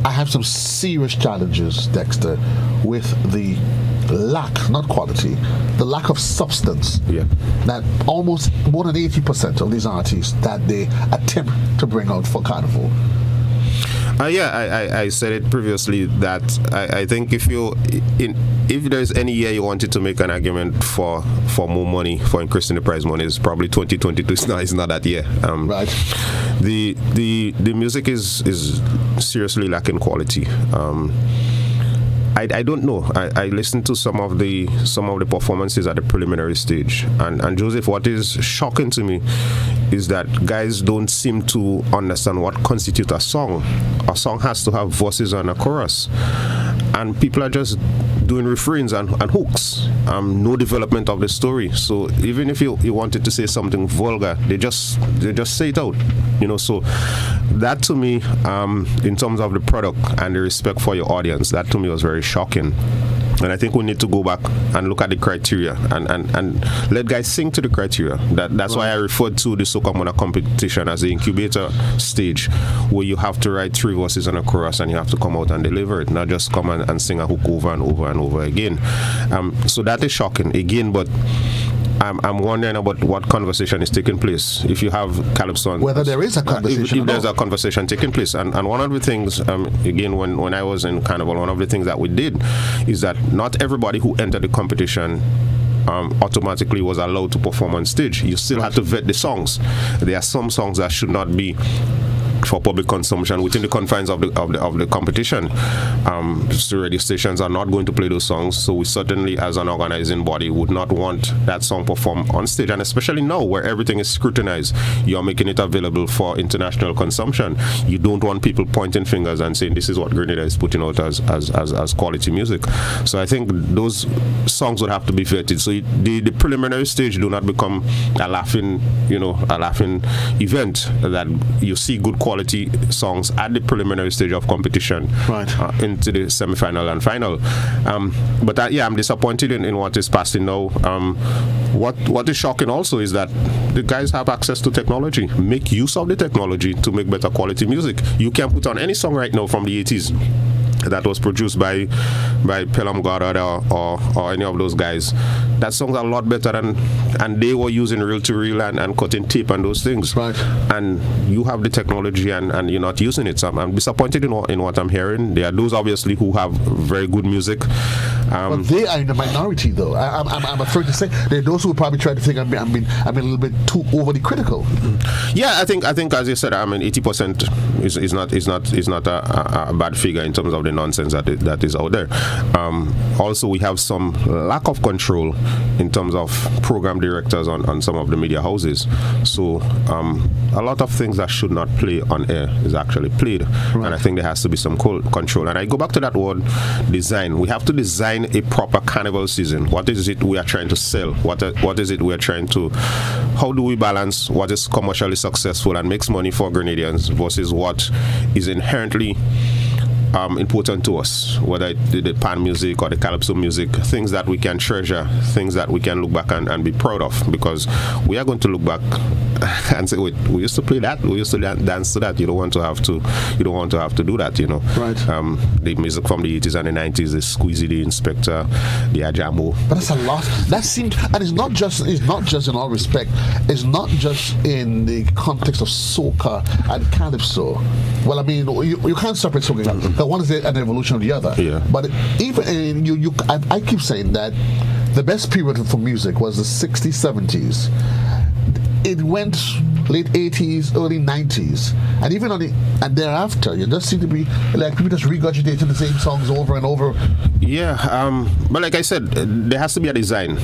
S1: I have some serious challenges, Dexter, with the lack, not quality, the lack of substance that almost more than 80% of these artists that they attempt to bring out for Carnival.
S2: I said it previously that I think if there's any year you wanted to make an argument for more money, for increasing the prize money, is probably 2022. It's not that year.
S1: Right.
S2: The music is seriously lacking quality. I don't know. I listened to some of the performances at the preliminary stage, and Joseph, what is shocking to me is that guys don't seem to understand what constitutes a song. A song has to have voices and a chorus, and people are just doing refrains and hooks. No development of the story. So even if you wanted to say something vulgar, they just say it out. So that to me, in terms of the product and the respect for your audience, that to me was very shocking. And I think we need to go back and look at the criteria and let guys sing to the criteria. That's why I referred to the Soca Mona competition as the incubator stage, where you have to write 3 verses and a chorus and you have to come out and deliver it, not just come and sing a hook over and over and over again. So that is shocking again, but I'm wondering about what conversation is taking place. If you have Calypso,
S1: whether there is a conversation,
S2: if there's a conversation taking place, and one of the things, again, when I was in Carnival, one of the things that we did is that not everybody who entered the competition automatically was allowed to perform on stage. You still had to vet the songs. There are some songs that should not be for public consumption within the confines of the competition. The radio stations are not going to play those songs, so we certainly, as an organizing body, would not want that song performed on stage. And especially now, where everything is scrutinized, you're making it available for international consumption. You don't want people pointing fingers and saying this is what Grenada is putting out as quality music. So I think those songs would have to be vetted. So the preliminary stage do not become a laughing event that you see good quality songs at the preliminary stage of competition,
S1: right,
S2: into the semi-final and final. But I'm disappointed in what is passing now. What is shocking also is that the guys have access to technology. Make use of the technology to make better quality music. You can put on any song right now from the 80s that was produced by Pelham Goddard or any of those guys. That song's a lot better and they were using reel-to-reel and cutting tape and those things.
S1: Right.
S2: And you have the technology and you're not using it. So I'm disappointed in what I'm hearing. There are those obviously who have very good music.
S1: But they are in the minority, though. I'm afraid to say there are those who probably try to think I'm being a little bit too overly critical.
S2: Yeah, I think as you said, 80% is not a bad figure in terms of the nonsense that is out there. Also, we have some lack of control in terms of program directors on some of the media houses. So a lot of things that should not play on air is actually played. Right. And I think there has to be some control. And I go back to that word design. We have to design a proper carnival season. What is it we are trying to sell? What is it we are trying to... How do we balance what is commercially successful and makes money for Grenadians versus what is inherently important to us, whether the pan music or the calypso music, things that we can treasure, things that we can look back and be proud of, because we are going to look back and say, wait, we used to play that, we used to dance to that. You don't want to have to do that,
S1: Right.
S2: The music from the 80s and the 90s, the Squeezy, the Inspector, the Ajamo.
S1: But that's a lot. That seems, and it's not just in all respect. It's not just in the context of soca and calypso. Well, I mean, you can't separate soca and calypso. One is an evolution of the other.
S2: Yeah.
S1: But even I keep saying that the best period for music was the 60s, 70s. It went late 80s, early 90s, and even and thereafter, you just seem to be like people just regurgitating the same songs over and over.
S2: Yeah, but like I said, there has to be a design.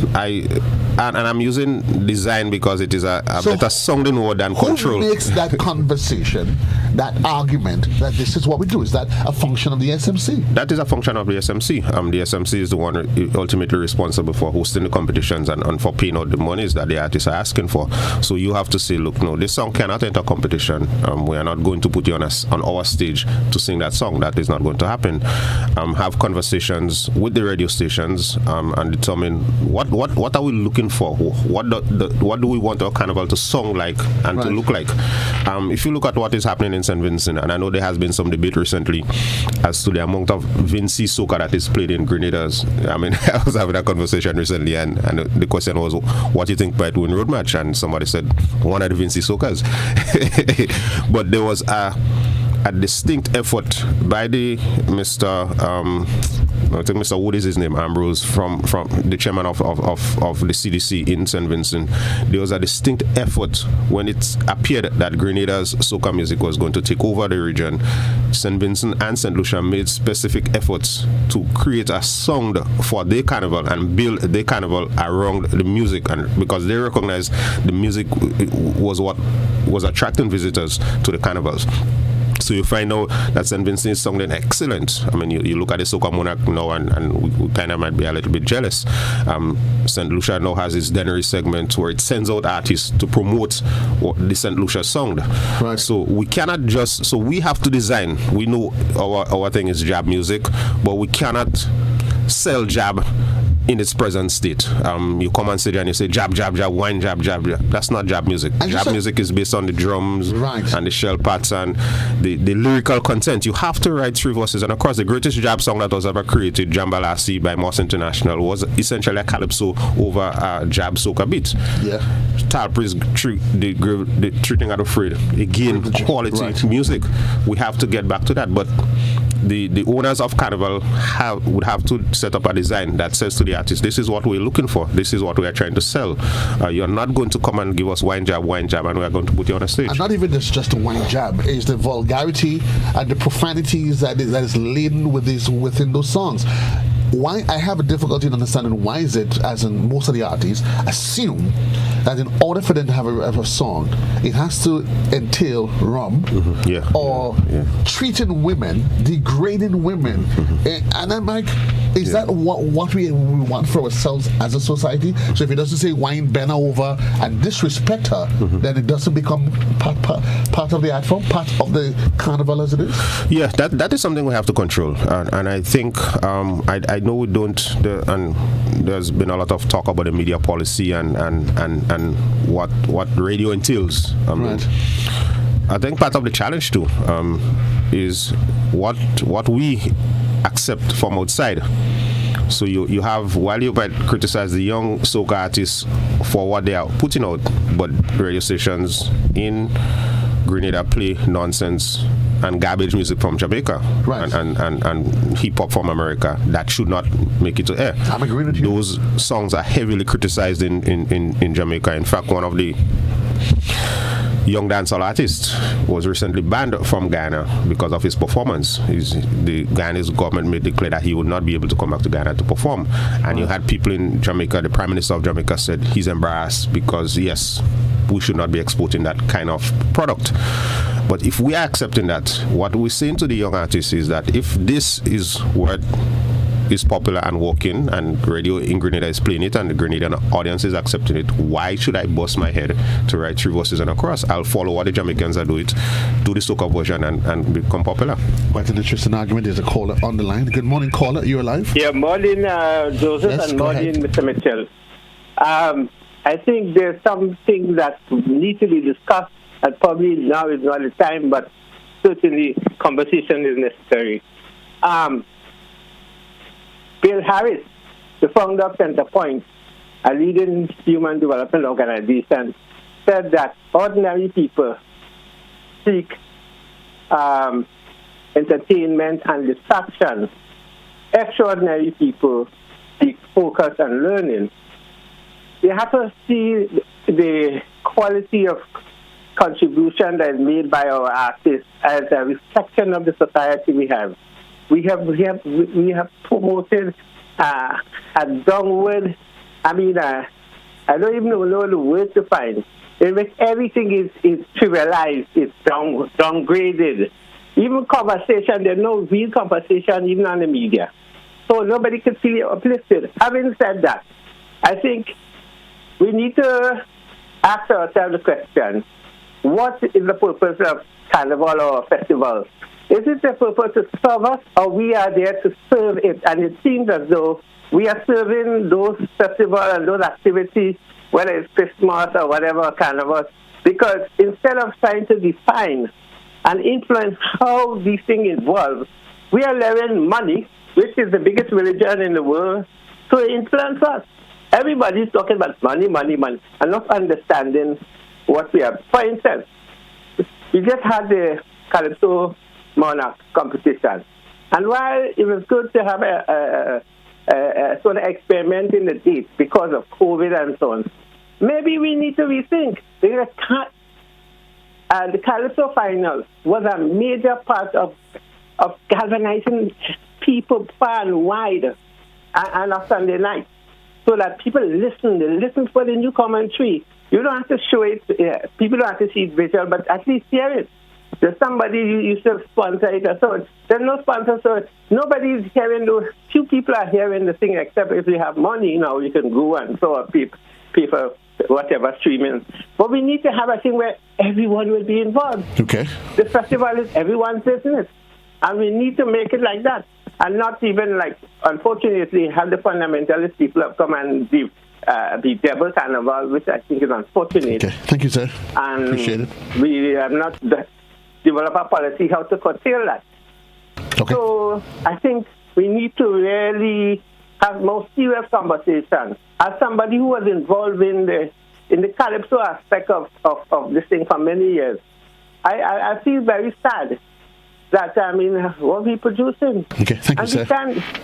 S2: I'm using design because it is a better sounding word than control.
S1: Who makes that conversation, that argument that this is what we do? Is that a function of the SMC?
S2: That is a function of the SMC. The SMC is the one ultimately responsible for hosting the competitions and for paying out the monies that the artists are asking for. So you have to say, look, no, this song cannot enter competition. We are not going to put you on our stage to sing that song. That is not going to happen. Have conversations with the radio stations and determine what are we looking for? What do we want our carnival to sound like and to look like? If you look at what is happening in St. Vincent, and I know there has been some debate recently as to the amount of Vinci soca that is played in Grenada's. I mean, I was having a conversation recently, and the question was, what do you think might win road match? And somebody said one of the Vinci soccas. But there was a distinct effort by the I think Mr. Wood is his name, Ambrose, from the chairman of the CDC in St. Vincent. There was a distinct effort when it appeared that Grenada's soca music was going to take over the region. St. Vincent and St. Lucia made specific efforts to create a sound for their carnival and build their carnival around the music, and because they recognized the music was what was attracting visitors to the carnivals. So you find out that St. Vincent is sounding excellent. I mean, you look at the Soca Monarch now, and we kind of might be a little bit jealous. St. Lucia now has its Dennery segment where it sends out artists to promote the St. Lucia sound.
S1: Right.
S2: So we cannot just, so we have to design. We know our thing is jab music, but we cannot sell jab in its present state. You come and sit there and you say jab, jab, jab, wine, jab, jab, jab. That's not jab music. Jab music is based on the drums,
S1: right,
S2: and the shell parts and the lyrical content. You have to write three verses. And of course, the greatest jab song that was ever created, Jambalasi by Moss International, was essentially a calypso over a jab soca beat.
S1: Yeah.
S2: Talpris the treating out of Fred. Again, quality music. We have to get back to that. But the owners of Carnival would have to set up a design that says to the artist, this is what we're looking for, this is what we are trying to sell. You're not going to come and give us wine jab, and we are going to put you on a stage.
S1: And not even just a wine jab, it's the vulgarity and the profanities that is laden within those songs. Why I have a difficulty in understanding why is it, as in most of the artists assume that in order for them to have a song, it has to entail rum, or treating women, degrading women, and I'm like, is that what we want for ourselves as a society? So if it doesn't say wine, bend her over and disrespect her, then it doesn't become part of the art form, part of the carnival as it is.
S2: Yeah, that is something we have to control, and I think I know we don't. And there's been a lot of talk about the media policy and what radio entails.
S1: Right.
S2: I think part of the challenge too is what we accept from outside. So you have, while you might criticize the young soca artists for what they are putting out, but radio stations in Grenada play nonsense and garbage music from Jamaica,
S1: right,
S2: and hip hop from America that should not make it to air.
S1: I'm agreeing with you.
S2: Those songs are heavily criticized in Jamaica. In fact, one of the young dancehall artist was recently banned from Ghana because of his performance. The Ghanaian government made declare that he would not be able to come back to Ghana to perform. And you had people in Jamaica, the Prime Minister of Jamaica said he's embarrassed because, yes, we should not be exporting that kind of product. But if we are accepting that, what we're saying to the young artists is that if this is what is popular and working, and radio in Grenada is playing it, and the Grenadian audience is accepting it, why should I bust my head to write three verses and a cross? I'll follow what the Jamaicans are doing, do the soca version and become popular.
S1: Quite an interesting argument. There's a caller on the line. Good morning, caller. You're alive?
S5: Yeah, morning, Joseph,
S1: yes,
S5: and morning, Mr. Mitchell. I think there's something that needs to be discussed, and probably now is not the time, but certainly conversation is necessary. Bill Harris, the founder of Centerpoint, a leading human development organization, said that ordinary people seek entertainment and distraction. Extraordinary people seek focus and learning. You have to see the quality of contribution that is made by our artists as a reflection of the society we have. We have promoted a downward. I mean, I don't even know the word to find. In which everything is trivialized, it's downgraded. Even conversation, there's no real conversation even on the media. So nobody can feel uplifted. Having said that, I think we need to ask ourselves the question, what is the purpose of carnival or festival? Is it the purpose to serve us, or we are there to serve it? And it seems as though we are serving those festivals and those activities, whether it's Christmas or whatever carnival, because instead of trying to define and influence how these things evolve, we are allowing money, which is the biggest religion in the world, to influence us. Everybody's talking about money, and not understanding what we have. For instance, we just had the Calypso monarch competition. And while it was good to have a sort of experiment in the date because of COVID and so on, maybe we need to rethink. The Calypso final was a major part of galvanizing people far and wide and on Sunday night, so that people listen. They listen for the new commentary. You don't have to show it. People don't have to see it visual, but at least hear it. There's somebody you used to sponsor it or so. There's no sponsor, so nobody's hearing. Few people are hearing the thing, except if you have money. You can go and so pay for whatever streaming. But we need to have a thing where everyone will be involved.
S1: Okay.
S5: The festival is everyone's business, and we need to make it like that, and not even unfortunately, have the fundamentalist people come and be devil carnival, which I think is unfortunate.
S1: Okay, thank you, sir.
S5: And
S1: appreciate it.
S5: We have not developed a policy how to curtail that.
S1: Okay.
S5: So I think we need to really have more serious conversations. As somebody who was involved in the Calypso aspect of this thing for many years, I feel very sad that, what we're producing.
S1: Okay, thank you, sir.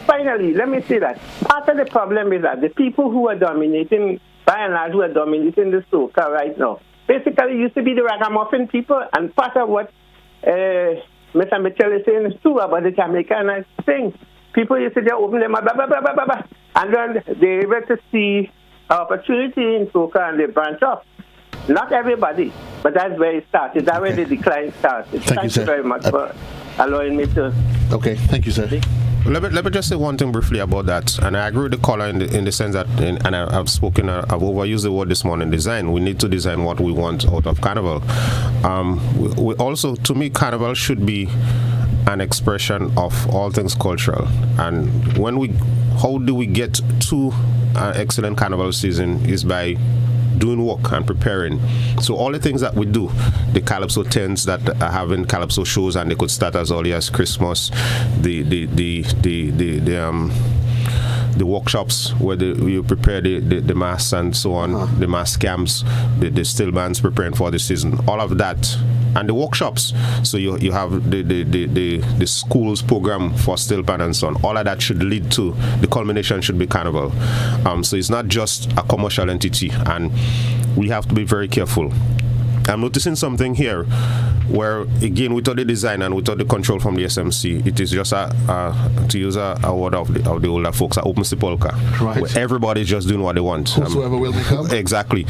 S5: Finally, let me say that part of the problem is that the people who are dominating, by and large, who are dominating the soca right now, basically used to be the ragamuffin people, and part of what Mr. Mitchell is saying is true about the Jamaican thing. People used to just open them up, blah, blah, blah, blah, blah, blah, and then they're able to see opportunity in soca and they branch off. Not everybody, but that's where it started. That's where the decline started. Thank you very much for allowing me to.
S1: Okay, thank you, sir.
S2: Let me just say one thing briefly about that, and I agree with the caller in the sense that, and I've overused the word this morning, design. We need to design what we want out of Carnival. We also, to me, Carnival should be an expression of all things cultural. And how do we get to an excellent Carnival season is by doing work and preparing. So all the things that we do, the Calypso tents that are having Calypso shows, and they could start as early as Christmas, the workshops where you prepare the masks and so on, the mask camps, the still bands preparing for the season, all of that, and the workshops. So you have the schools program for still band and so on. All of that should lead to the culmination should be Carnival. So it's not just a commercial entity, and we have to be very careful. I'm noticing something here where, again, without the design and without the control from the SMC, it is just to use a word of the older folks, open sepulchre, right, where everybody's just doing what they want.
S1: Whosoever will become.
S2: Exactly.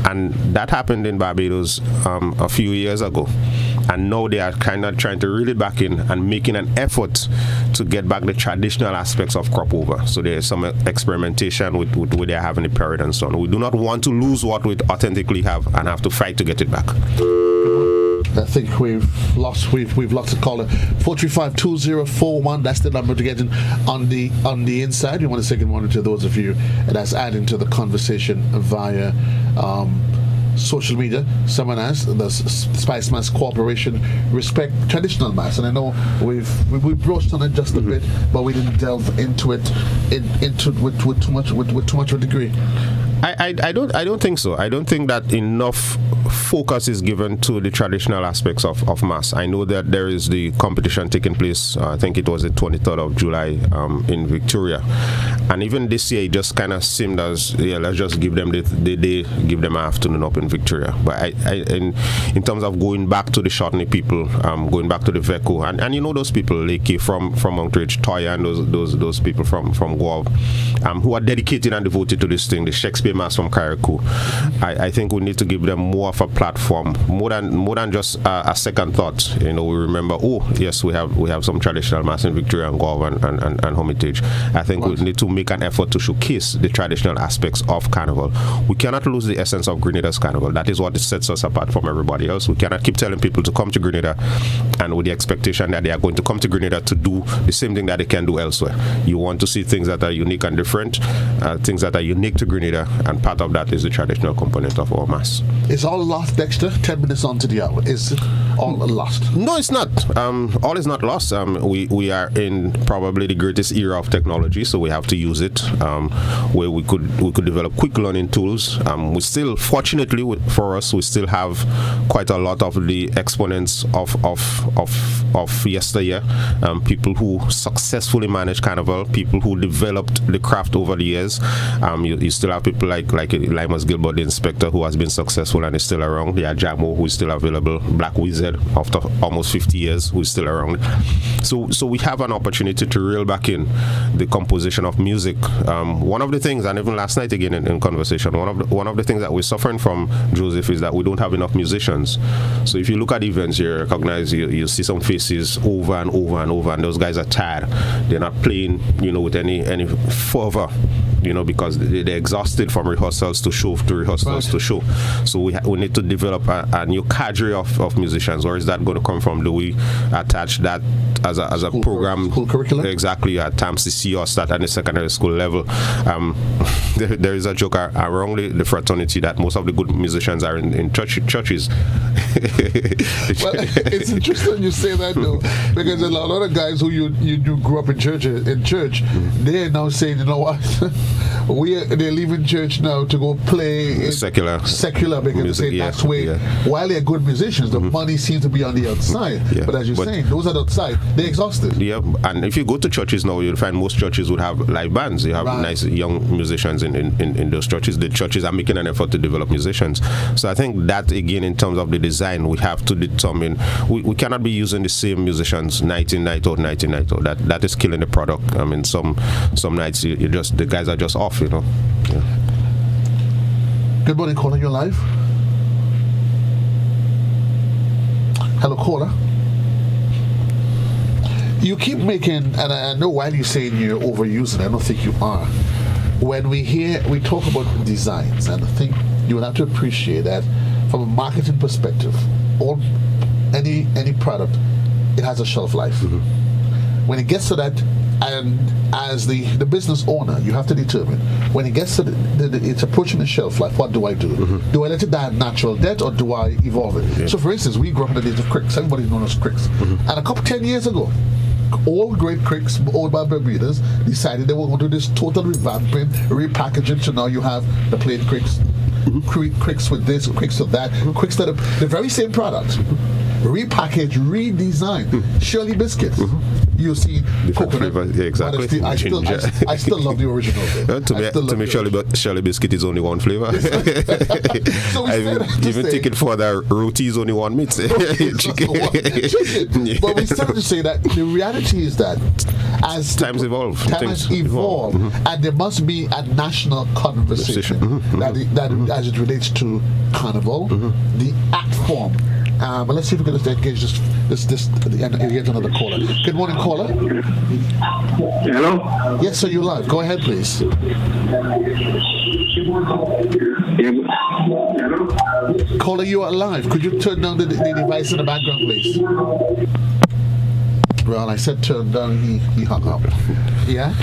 S2: And that happened in Barbados a few years ago. And now they are kind of trying to reel it back in and making an effort to get back the traditional aspects of crop over. So there's some experimentation with where they're having a parade and so on. We do not want to lose what we authentically have and have to fight to get it back.
S1: I think we've lost a caller. 435-2041. That's the number to get in on the inside. We want to say good morning to those of you that's adding to the conversation via social media. Someone asked, the Spice Mass Corporation respect traditional mass, and I know we brushed on it just a bit, but we didn't delve into it with too much of a degree.
S2: I don't think so. I don't think that enough focus is given to the traditional aspects of mass. I know that there is the competition taking place, I think it was the 23rd of July in Victoria, and even this year it just kind of seemed as, let's just give them the day, give them an afternoon up in Victoria. But in terms of going back to the Shortney people, going back to the Veco, and you know those people, Lakey from Monkridge, Toya, and those people from Guav, who are dedicated and devoted to this thing, the Shakespeare Mass from Carriacou. I think we need to give them more of a platform, more than just a second thought. We remember, yes, we have some traditional mass in Victoria and Guav and Hermitage. I think we need to make an effort to showcase the traditional aspects of Carnival. We cannot lose the essence of Grenada's Carnival. That is what sets us apart from everybody else. We cannot keep telling people to come to Grenada and with the expectation that they are going to come to Grenada to do the same thing that they can do elsewhere. You want to see things that are unique and different, things that are unique to Grenada, and part of that is the traditional component of our mass.
S1: It's all lost, Dexter. 10 minutes on to the hour. all lost?
S2: No, it's not. All is not lost. We are in probably the greatest era of technology, so we have to use it. Where we could develop quick learning tools. We still, fortunately, for us, we still have quite a lot of the exponents of yesteryear. People who successfully managed Carnival, people who developed the craft over the years. You still have people like Limas Gilbert, the inspector, who has been successful and is still around. The Ajamo, who is still available. Black Wizard, after almost 50 years, who is still around. So we have an opportunity to reel back in the composition of music. One of the things, and even last night again in conversation, one of the things that we're suffering from, Joseph, is that we don't have enough musicians. So if you look at events, you recognize, you see some faces over and over and over, and those guys are tired. They're not playing, with any fervor, because they're exhausted from rehearsals to show to rehearsals to show. So we need to develop a new cadre of musicians. Where is that going to come from? Do we attach that as a program?
S1: School curriculum?
S2: Exactly, at TAMCC or start at the secondary school level. There is a joke around the fraternity that most of the good musicians are in churches.
S1: Well, it's interesting you say that, though, because a lot of guys who you grew up in church, they're now saying, you know what, they're leaving church now to go play secular because music, they say that's where, while they're good musicians, the money seems to be on the outside. But as you're saying, those are the outside, they're exhausted.
S2: Yeah, and if you go to churches now, you'll find most churches would have live bands. You have nice young musicians in those churches. The churches are making an effort to develop musicians. So I think that, again, in terms of the design, we have to determine, we cannot be using the same musicians night in, night out. That is killing the product. I mean, some nights the guys are just off, Yeah.
S1: Good morning, caller. You're live. Hello, caller. You keep making, and I know while you're saying you're overusing, I don't think you are. When we talk about designs, and I think you will have to appreciate that from a marketing perspective, any product, it has a shelf life. When it gets to that, and as the business owner, you have to determine when it gets to it's approaching the shelf life, what do I do? Do I let it die of natural death, or do I evolve it? So, for instance, we grew up in the days of cricks. Everybody's known as cricks. And 10 years ago, all great cricks owned by Bermudas decided they were going to do this total revamping, repackaging. So now you have the plain cricks, cricks with this, cricks with that, cricks that are the very same product, repackaged, redesigned. Shirley biscuits. You see coconut.
S2: Exactly.
S1: I still love the original.
S2: To me, Shirley biscuit is only one flavor.
S1: So
S2: even take it further, roti is only one meat. Chicken.
S1: But we started to say that the reality is that as
S2: times evolve,
S1: and there must be a national conversation that as it relates to Carnival, the art form. But let's see if we can engage this engage another caller. Good morning, caller.
S5: Hello?
S1: Yes, sir, you're live. Go ahead, please. Caller, you are live. Could you turn down the device in the background, please? Well, I said turn down, he hung up. Yeah?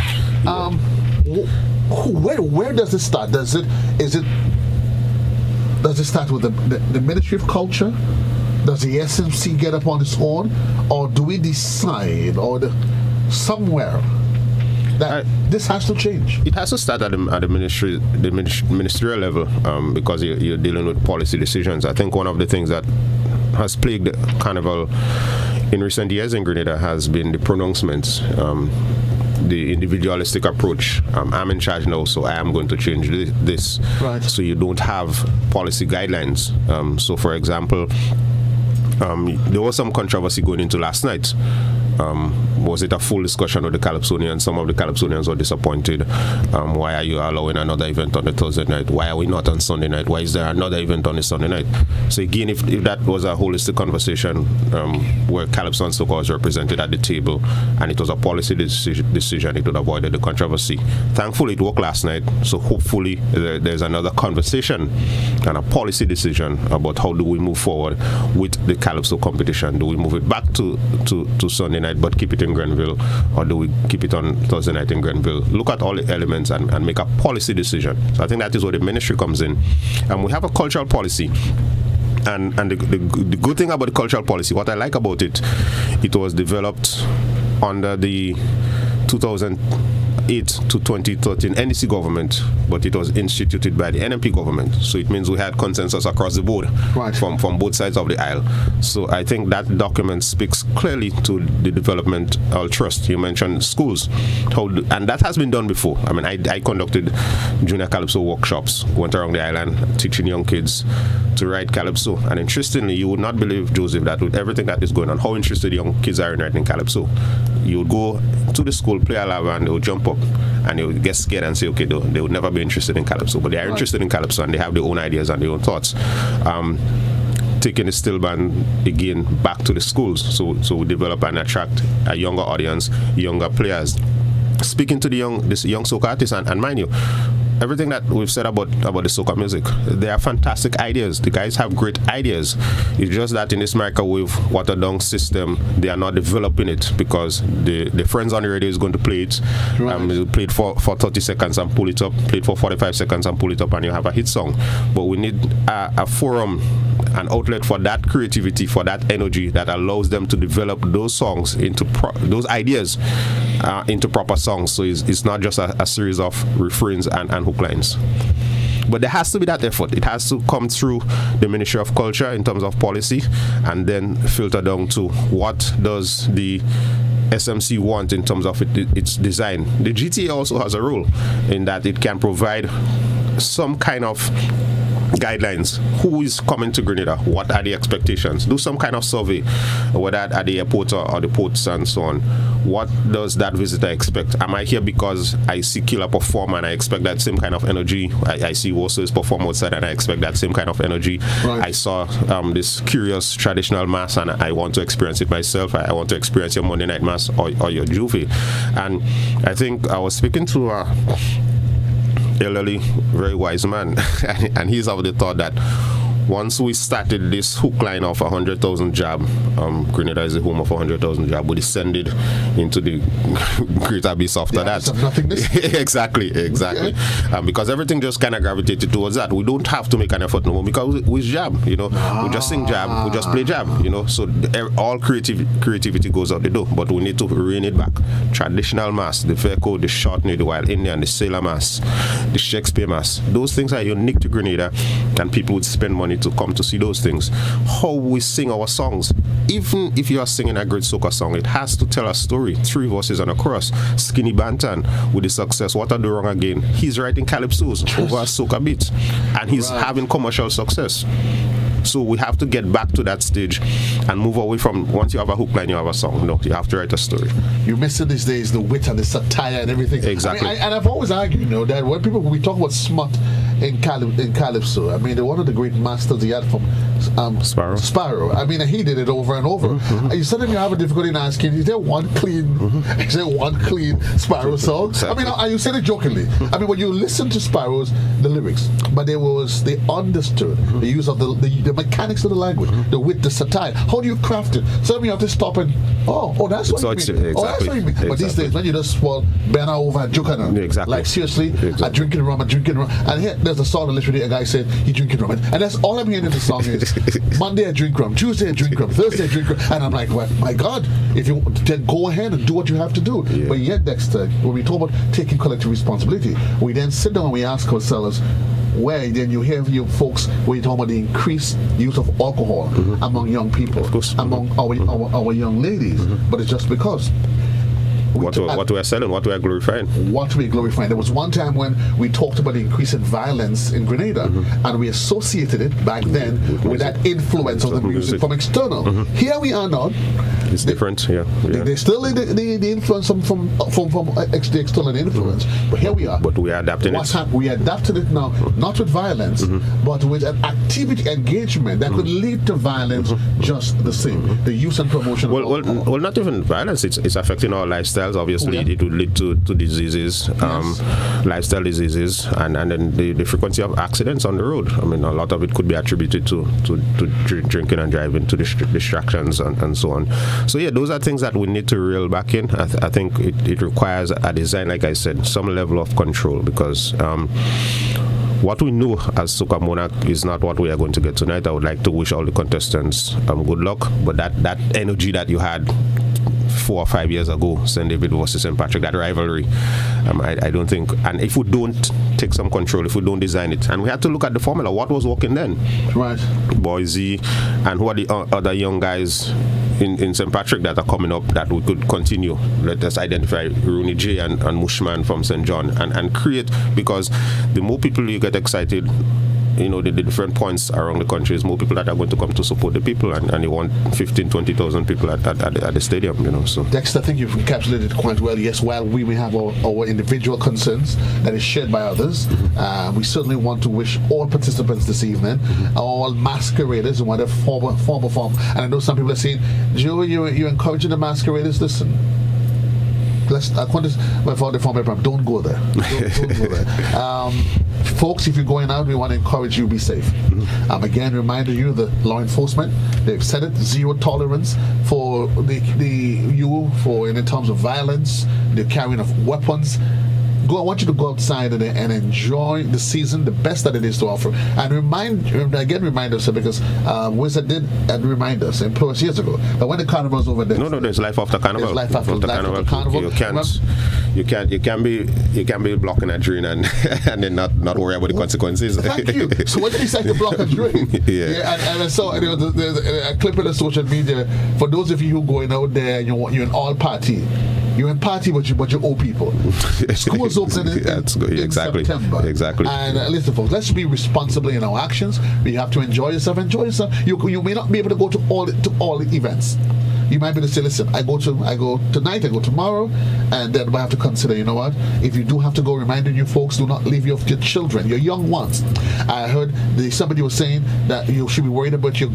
S1: Where does it start? Does it start with the Ministry of Culture? Does the SMC get up on its own, or do we decide, somewhere that this has to change?
S2: It has to start at the ministerial level, because you're dealing with policy decisions. I think one of the things that has plagued the Carnival in recent years in Grenada has been the pronouncements. The individualistic approach. I'm in charge now, so I am going to change this.
S1: Right.
S2: So you don't have policy guidelines. So, for example, there was some controversy going into last night. Was it a full discussion with the Calypsonians? Some of the Calypsonians were disappointed. Why are you allowing another event on the Thursday night? Why are we not on Sunday night? Why is there another event on the Sunday night? So again, if that was a holistic conversation where Calypso and Soca was represented at the table, and it was a policy decision, it would have avoided the controversy. Thankfully, it worked last night, so hopefully there's another conversation and a policy decision about how do we move forward with the Calypso competition. Do we move it back to Sunday night but keep it in Grenville, or do we keep it on Thursday night in Grenville? Look at all the elements and make a policy decision. So I think that is where the ministry comes in. And we have a cultural policy. And the good thing about the cultural policy, what I like about it, it was developed under the 2008 to 2013 NDC government, but it was instituted by the NMP government. So it means we had consensus across the board from both sides of the aisle. So I think that document speaks clearly to the developmental trust. You mentioned schools, and that has been done before. I mean, I conducted junior calypso workshops, went around the island teaching young kids to write calypso. And interestingly, you would not believe, Joseph, that with everything that is going on, how interested young kids are in writing calypso. You would go to the school, play a lava, and they would jump up and they would get scared and say, okay, they would never be interested in calypso, but they are interested in calypso and they have their own ideas and their own thoughts. Taking the still band again back to the schools, so we develop and attract a younger audience, younger players. Speaking to this young soca artist, and mind you, everything that we've said about the soca music, they are fantastic ideas. The guys have great ideas. It's just that in this microwave watered down system, they are not developing it because the friends on the radio is going to play it. Right. Play it for 30 seconds and pull it up. Play it for 45 seconds and pull it up, and you have a hit song. But we need a forum, an outlet for that creativity, for that energy that allows them to develop those songs into those ideas into proper songs. So it's not just a series of refrains and hook lines. But there has to be that effort. It has to come through the Ministry of Culture in terms of policy, and then filter down to what does the SMC want in terms of its design. The GTA also has a role in that it can provide some kind of guidelines. Who is coming to Grenada? What are the expectations? Do some kind of survey, whether at the airport or the ports and so on. What does that visitor expect? Am I here because I see Killer perform and I expect that same kind of energy? I see Wosos perform outside and I expect that same kind of energy. Right. I saw this curious traditional mass and I want to experience it myself. I want to experience your Monday night mass or your Juve. And I think I was speaking to elderly, very wise man, and he's of the thought that once we started this hook line of 100,000 jab, Grenada is the home of 100,000 jab, we descended into the great abyss after that. Exactly. Because everything just kind of gravitated towards that. We don't have to make an effort no more because we jab, we just sing jab, we just play jab, so all creativity goes out the door, but we need to rein it back. Traditional mass, the Verco, the Shortney, the Wild Indian, the Sailor mass, the Shakespeare mass, those things are unique to Grenada, and people would spend money to come to see those things. How we sing our songs, even if you are singing a great soca song, it has to tell a story. 3 verses and a chorus. Skinny Bantan with the success, What I Do Wrong Again, he's writing calypsos over a soca beat, and he's having commercial success. So we have to get back to that stage and move away from once you have a hook line, you have a song. No, you have to write a story.
S1: You're missing these days the wit and the satire and everything.
S2: Exactly.
S1: And I've always argued, that when we talk about smut in calypso, one of the great masters he had from Sparrow. He did it over and over. Mm-hmm. You suddenly have a difficulty in asking, is there one clean Sparrow song? Exactly. You said it jokingly. When you listen to Sparrow's, the lyrics, but they understood the use of the mechanics of the language, the wit, the satire. How do you craft it? So you have to stop and that's what you mean. Exactly. That's what you mean. But these days, when you just bend over and joke on them, like seriously, I'm drinking rum, and here there's a song literally a guy said he drinking rum, and that's all I'm hearing in the song is Monday I drink rum, Tuesday I drink rum, Thursday I drink rum, and I'm like, well, my God, if you then go ahead and do what you have to do. Yeah. But yet, Dexter, when we talk about taking collective responsibility, we then sit down and we ask ourselves, where then you hear you folks where you talk about the increased use of alcohol among young people, among our young ladies, but it's just because
S2: what we're selling, what we're glorifying.
S1: What we're glorifying. There was one time when we talked about the increase in violence in Grenada, and we associated it back then with that influence of the music from external. Here we are now.
S2: It's different, yeah.
S1: They still the influence from the external influence, but here we are.
S2: But we are adapting it.
S1: We adapted it now, not with violence, but with an activity engagement that could lead to violence just the same. The use and promotion of alcohol.
S2: Well, not even violence. It's affecting our lifestyle. Obviously, it would lead to diseases, lifestyle diseases, and then the frequency of accidents on the road. A lot of it could be attributed to drinking and driving, to distractions and so on. So those are things that we need to reel back in. I think it requires a design, like I said, some level of control, because what we know as Soca Monarch is not what we are going to get tonight. I would like to wish all the contestants good luck, but that energy that you had 4 or 5 years ago, St. David versus St. Patrick, that rivalry, I don't think, and if we don't take some control, if we don't design it, and we had to look at the formula, what was working then?
S1: Right.
S2: Boise, and who are the other young guys in St. Patrick that are coming up that we could continue. Let us identify Rooney J and Mushman from St. John and create, because the more people you get excited, the different points around the country, is more people that are going to come to support the people, and you want 15,000, 20,000 people at the stadium, so.
S1: Dexter, I think you've encapsulated quite well. Yes, while we may have our individual concerns that is shared by others, we certainly want to wish all participants this evening, all masqueraders in whatever form. And I know some people are saying, Joe, you're encouraging the masqueraders. Listen, don't go there. Don't go there. Folks, if you're going out, we want to encourage you to be safe. Again, reminder you, the law enforcement, they've said it, zero tolerance for in terms of violence, the carrying of weapons. I want you to go outside and enjoy the season, the best that it is to offer. And remind us, because Wizard did remind us, employ us years ago, that when the carnival's over there.
S2: No, there's life after carnival.
S1: There's life after carnival.
S2: You can be blocking a drain and then not worry about the consequences.
S1: Thank you. So when did you decide to block a drain?
S2: Yeah.
S1: And I saw there's a clip in the social media for those of you who going out there and you're in all party. You're in party, but you owe people. Schools open in September.
S2: Exactly.
S1: And listen, folks, let's be responsible in our actions. You have to enjoy yourself. You may not be able to go to all the events. You might be able to say, listen, I go tonight, I go tomorrow, and then I have to consider, you know what? If you do have to go, reminding you folks, do not leave your children, your young ones. I heard somebody was saying that you should be worried about your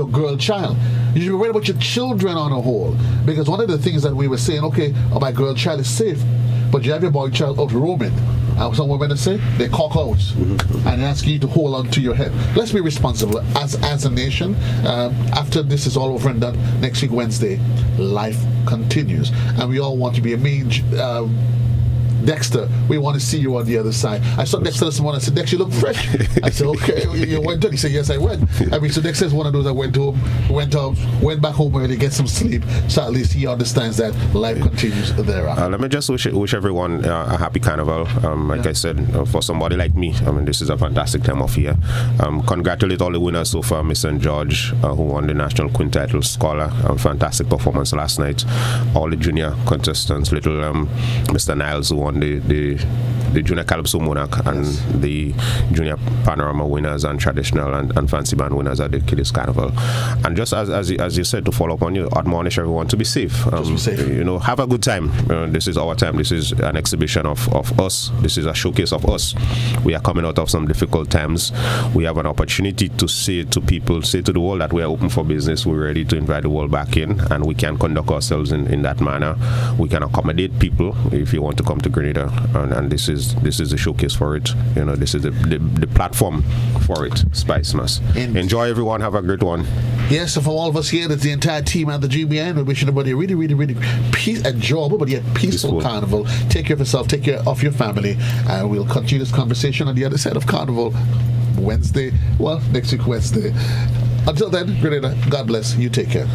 S1: girl child. You should be worried about your children on a whole. Because one of the things that we were saying, okay, my girl child is safe, but you have your boy child out roaming. Some women say they cock out and ask you to hold on to your head. Let's be responsible as a nation. After this is all over and done, next week Wednesday, life continues, and we all want to be amazed. Dexter, we want to see you on the other side. I saw Dexter this morning. I said, Dexter, you look fresh. I said, okay, you went home? He said, yes, I went. So Dexter is one of those that went back home early, get some sleep, so at least he understands that life continues thereafter.
S2: Let me just wish everyone a happy carnival. I said, for somebody like me, this is a fantastic time of year. Congratulate all the winners so far, Miss St. George, who won the National Queen title, Scholar, fantastic performance last night. All the junior contestants, little Mr. Niles, who won the Junior Calypso Monarch, and the Junior Panorama winners and Traditional and Fancy Band winners at the Kiddies Carnival. And just as you said, to follow up on you, admonish everyone to be safe.
S1: Be safe.
S2: Have a good time. This is our time. This is an exhibition of us. This is a showcase of us. We are coming out of some difficult times. We have an opportunity to say to people, say to the world that we are open for business. We're ready to invite the world back in, and we can conduct ourselves in that manner. We can accommodate people if you want to come to Grenada, and this is the showcase for it. This is the platform for it. Spice Mass. Enjoy, everyone. Have a great one.
S1: Yes, so for all of us here, that's the entire team at the GBN. We wish everybody a really, really, really enjoyable but yet peaceful carnival. Take care of yourself, take care of your family, and we'll continue this conversation on the other side of Carnival next week Wednesday. Until then, Grenada, God bless. You take care.